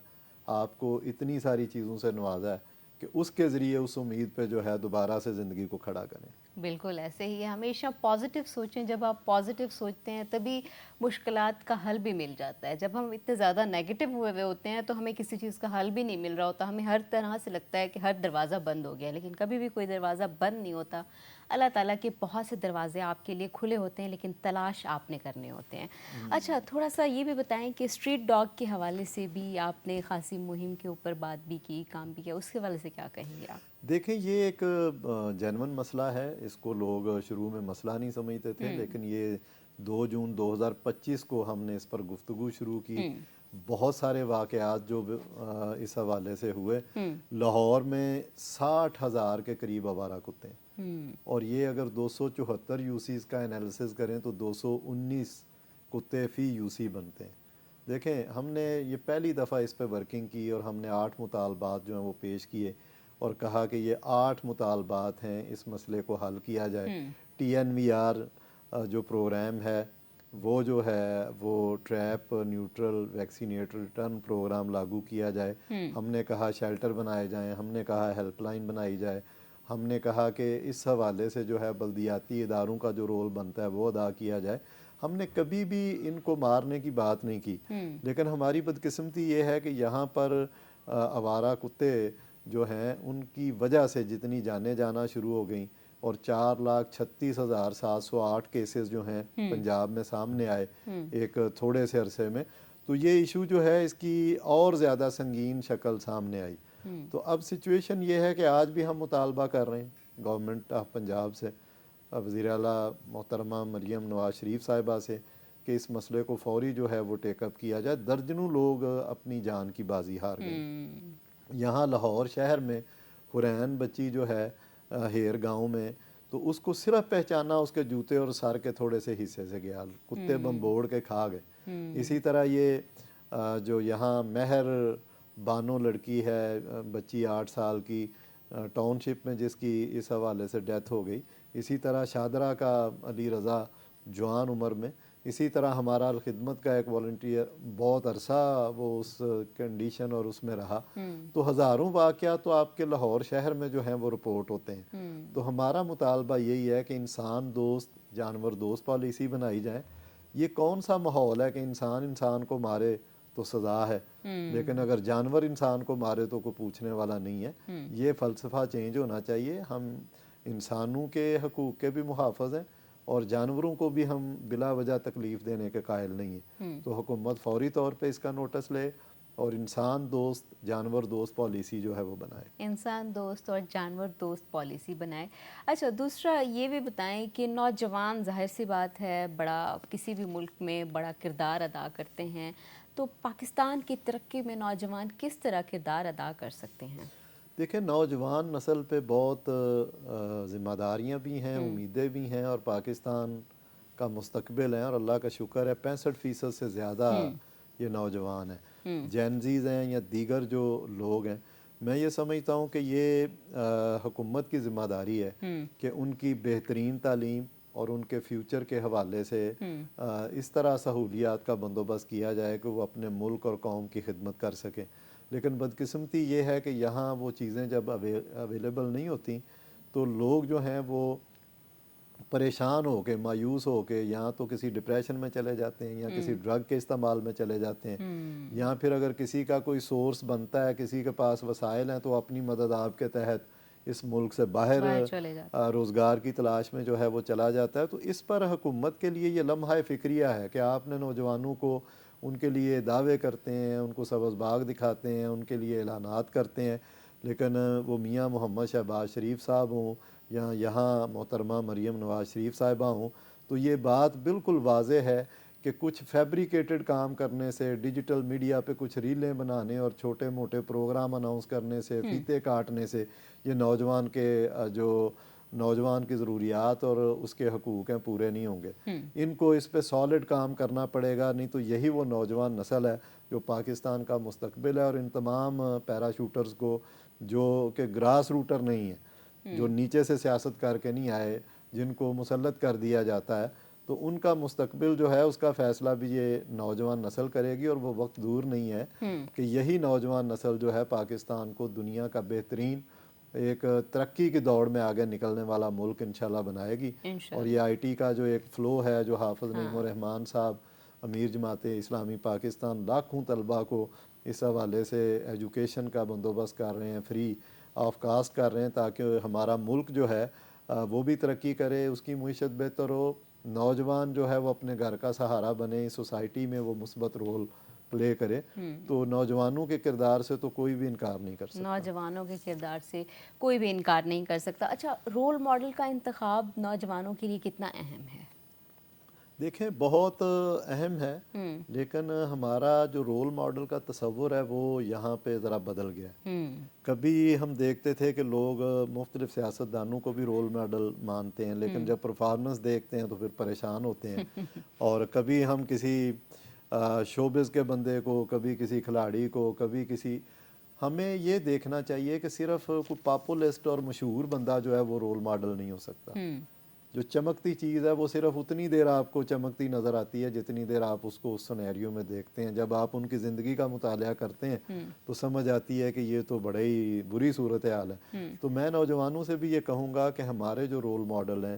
آپ کو اتنی ساری چیزوں سے نوازا ہے کہ اس کے ذریعے اس امید پہ جو ہے دوبارہ سے زندگی کو کھڑا کریں. بالکل ایسے ہی ہے. ہمیشہ پازیٹیو سوچیں. جب آپ پازیٹیو سوچتے ہیں تبھی مشکلات کا حل بھی مل جاتا ہے. جب ہم اتنے زیادہ نیگیٹو ہوئے ہوتے ہیں تو ہمیں کسی چیز کا حل بھی نہیں مل رہا ہوتا. ہمیں ہر طرح سے لگتا ہے کہ ہر دروازہ بند ہو گیا، لیکن کبھی بھی کوئی دروازہ بند نہیں ہوتا. اللہ تعالیٰ کے بہت سے دروازے آپ کے لیے کھلے ہوتے ہیں، لیکن تلاش آپ نے کرنے ہوتے ہیں. اچھا، تھوڑا سا یہ بھی بتائیں کہ اسٹریٹ ڈاگ کے حوالے سے بھی آپ نے خاصی مہم کے اوپر بات بھی کی، کام بھی کیا، اس کے حوالے سے کیا کہیں گے آپ؟ دیکھیں، یہ ایک جینون مسئلہ ہے. اس کو لوگ شروع میں مسئلہ نہیں سمجھتے تھے، لیکن یہ 2 جون 2025 کو ہم نے اس پر گفتگو شروع کی. بہت سارے واقعات جو اس حوالے سے ہوئے. لاہور میں 60,000 کے قریب آوارہ کتے ہیں، اور یہ اگر 274 یوسیز کا انالیسز کریں تو 219 کتے فی یوسی بنتے ہیں. دیکھیں، ہم نے یہ پہلی دفعہ اس پہ ورکنگ کی اور ہم نے 8 مطالبات جو ہیں وہ پیش کیے اور کہا کہ یہ 8 مطالبات ہیں، اس مسئلے کو حل کیا جائے. TNVR جو پروگرام ہے وہ جو ہے وہ trap neutral vaccinate return program لاگو کیا جائے. ہم نے کہا شیلٹر بنائے جائیں، ہم نے کہا ہیلپ لائن بنائی جائے. ہم نے کہا کہ اس حوالے سے جو ہے بلدیاتی اداروں کا جو رول بنتا ہے وہ ادا کیا جائے. ہم نے کبھی بھی ان کو مارنے کی بات نہیں کی، لیکن ہماری بدقسمتی یہ ہے کہ یہاں پر آوارہ کتے جو ہیں ان کی وجہ سے جتنی جانیں جانا شروع ہو گئیں، اور 4,36,708 کیسز جو ہیں پنجاب میں سامنے آئے ایک تھوڑے سے عرصے میں. تو یہ ایشو جو ہے اس کی اور زیادہ سنگین شکل سامنے آئی. تو اب سچویشن یہ ہے کہ آج بھی ہم مطالبہ کر رہے ہیں گورنمنٹ آف پنجاب سے، وزیر اعلیٰ محترمہ مریم نواز شریف صاحبہ سے، کہ اس مسئلے کو فوری جو ہے وہ ٹیک اپ کیا جائے. درجنوں لوگ اپنی جان کی بازی ہار گئے. یہاں لاہور شہر میں حرین بچی جو ہے ہیر گاؤں میں، تو اس کو صرف پہچانا اس کے جوتے اور سر کے تھوڑے سے حصے سے گیا، کتے بمبوڑ کے کھا گئے. اسی طرح یہ جو یہاں مہر بانو لڑکی ہے، بچی 8 سال کی، ٹاؤن شپ میں جس کی اس حوالے سے ڈیتھ ہو گئی. اسی طرح شادرہ کا علی رضا جوان عمر میں، اسی طرح ہمارا الخدمت کا ایک والنٹیئر بہت عرصہ وہ اس کنڈیشن اور اس میں رہا، تو ہزاروں واقعات تو آپ کے لاہور شہر میں جو ہیں وہ رپورٹ ہوتے ہیں۔ تو ہمارا مطالبہ یہی ہے کہ انسان دوست جانور دوست پالیسی بنائی جائے۔ یہ کون سا ماحول ہے کہ انسان انسان کو مارے تو سزا ہے، لیکن اگر جانور انسان کو مارے تو کوئی پوچھنے والا نہیں ہے۔ یہ فلسفہ چینج ہونا چاہیے۔ ہم انسانوں کے حقوق کے بھی محافظ ہیں اور جانوروں کو بھی ہم بلا وجہ تکلیف دینے کے قائل نہیں ہیں۔ تو حکومت فوری طور پہ اس کا نوٹس لے اور انسان دوست جانور دوست پالیسی جو ہے وہ بنائے، انسان دوست اور جانور دوست پالیسی بنائے۔ اچھا، دوسرا یہ بھی بتائیں کہ نوجوان ظاہر سی بات ہے بڑا کسی بھی ملک میں بڑا کردار ادا کرتے ہیں، تو پاکستان کی ترقی میں نوجوان کس طرح کردار ادا کر سکتے ہیں؟ دیکھیں نوجوان نسل پہ بہت ذمہ داریاں بھی ہیں، امیدیں بھی ہیں، اور پاکستان کا مستقبل ہے، اور اللہ کا شکر ہے 65% سے زیادہ یہ نوجوان ہیں، جینزیز ہیں یا دیگر جو لوگ ہیں۔ میں یہ سمجھتا ہوں کہ یہ حکومت کی ذمہ داری ہے کہ ان کی بہترین تعلیم اور ان کے فیوچر کے حوالے سے اس طرح سہولیات کا بندوبست کیا جائے کہ وہ اپنے ملک اور قوم کی خدمت کر سکیں۔ لیکن بدقسمتی یہ ہے کہ یہاں وہ چیزیں جب اویلیبل نہیں ہوتی تو لوگ جو ہیں وہ پریشان ہو کے مایوس ہو کے یا تو کسی ڈپریشن میں چلے جاتے ہیں یا کسی ڈرگ کے استعمال میں چلے جاتے ہیں، یا پھر اگر کسی کا کوئی سورس بنتا ہے، کسی کے پاس وسائل ہیں، تو اپنی مدد آپ کے تحت اس ملک سے باہر چلے جاتے روزگار کی تلاش میں جو ہے وہ چلا جاتا ہے۔ تو اس پر حکومت کے لیے یہ لمحہ فکریہ ہے کہ آپ نے نوجوانوں کو ان کے لیے دعوے کرتے ہیں، ان کو سبز باغ دکھاتے ہیں، ان کے لیے اعلانات کرتے ہیں، لیکن وہ میاں محمد شہباز شریف صاحب ہوں یا یہاں محترمہ مریم نواز شریف صاحبہ ہوں، تو یہ بات بالکل واضح ہے کہ کچھ فیبریکیٹڈ کام کرنے سے، ڈیجیٹل میڈیا پہ کچھ ریلیں بنانے اور چھوٹے موٹے پروگرام اناؤنس کرنے سے، فیتے کاٹنے سے یہ نوجوان کی ضروریات اور اس کے حقوق ہیں پورے نہیں ہوں گے۔ ان کو اس پہ سالڈ کام کرنا پڑے گا، نہیں تو یہی وہ نوجوان نسل ہے جو پاکستان کا مستقبل ہے۔ اور ان تمام پیرا شوٹرز کو جو کہ گراس روٹر نہیں ہیں، جو نیچے سے سیاست کر کے نہیں آئے، جن کو مسلط کر دیا جاتا ہے، تو ان کا مستقبل جو ہے اس کا فیصلہ بھی یہ نوجوان نسل کرے گی، اور وہ وقت دور نہیں ہے کہ یہی نوجوان نسل جو ہے پاکستان کو دنیا کا بہترین ایک ترقی کی دوڑ میں آگے نکلنے والا ملک انشاءاللہ بنائے گی۔ اور یہ آئی ٹی کا جو ایک فلو ہے جو حافظ نعیم الرحمان صاحب امیر جماعت اسلامی پاکستان لاکھوں طلبہ کو اس حوالے سے ایجوکیشن کا بندوبست کر رہے ہیں، فری آف کاسٹ کر رہے ہیں، تاکہ ہمارا ملک جو ہے وہ بھی ترقی کرے، اس کی معیشت بہتر ہو، نوجوان جو ہے وہ اپنے گھر کا سہارا بنے، سوسائٹی میں وہ مثبت رول پلے کرے۔ تو نوجوانوں کے کردار سے تو کوئی بھی انکار نہیں کر سکتا۔ نوجوانوں کے کردار سے کوئی بھی انکار نہیں کر سکتا۔ اچھا، رول ماڈل کا انتخاب نوجوانوں کے لیے کتنا اہم ہے؟ دیکھیں بہت اہم ہے، لیکن ہمارا جو رول ماڈل کا تصور ہے وہ یہاں پہ ذرا بدل گیا ہے۔ کبھی ہم دیکھتے تھے کہ لوگ مختلف سیاستدانوں کو بھی رول ماڈل مانتے ہیں، لیکن جب پرفارمنس دیکھتے ہیں تو پھر پریشان ہوتے ہیں۔ اور کبھی ہم کسی شوبز کے بندے کو، کبھی کسی کھلاڑی کو، کبھی ہمیں یہ دیکھنا چاہیے کہ صرف کوئی پاپولسٹ اور مشہور بندہ جو ہے وہ رول ماڈل نہیں ہو سکتا۔ جو چمکتی چیز ہے وہ صرف اتنی دیر آپ کو چمکتی نظر آتی ہے جتنی دیر آپ اس کو اس سنیریو میں دیکھتے ہیں۔ جب آپ ان کی زندگی کا مطالعہ کرتے ہیں تو سمجھ آتی ہے کہ یہ تو بڑے ہی بری صورتحال ہے۔ تو میں نوجوانوں سے بھی یہ کہوں گا کہ ہمارے جو رول ماڈل ہیں،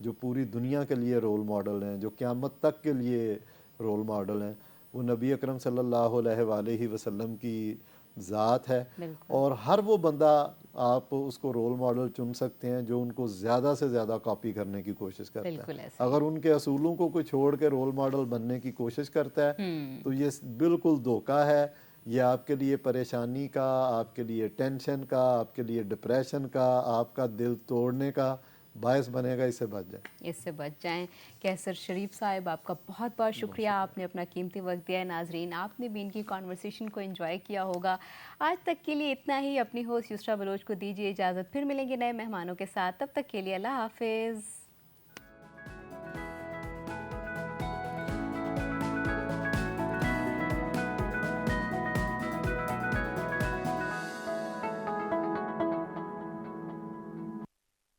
جو پوری دنیا کے لیے رول ماڈل ہیں، جو قیامت تک کے لیے رول ماڈل ہیں، وہ نبی اکرم صلی اللہ علیہ وآلہ وسلم کی ذات ہے۔ اور ہر وہ بندہ آپ اس کو رول ماڈل چن سکتے ہیں جو ان کو زیادہ سے زیادہ کاپی کرنے کی کوشش کرتا ہے۔ اگر ان کے اصولوں کو کوئی چھوڑ کے رول ماڈل بننے کی کوشش کرتا ہے تو یہ بالکل دھوکہ ہے۔ یہ آپ کے لیے پریشانی کا، آپ کے لیے ٹینشن کا، آپ کے لیے ڈپریشن کا، آپ کا دل توڑنے کا باعث بنے گا۔ اس سے بچ جائیں، اس سے بچ جائیں۔ کیسر شریف صاحب، آپ کا بہت بہت شکریہ، آپ نے اپنا قیمتی وقت دیا ہے۔ ناظرین، آپ نے بھی ان کی کانورسیشن کو انجوائے کیا ہوگا۔ آج تک کے لیے اتنا ہی۔ اپنی ہوسٹ یسریٰ بلوچ کو دیجیے اجازت، پھر ملیں گے نئے مہمانوں کے ساتھ۔ تب تک کے لیے اللہ حافظ۔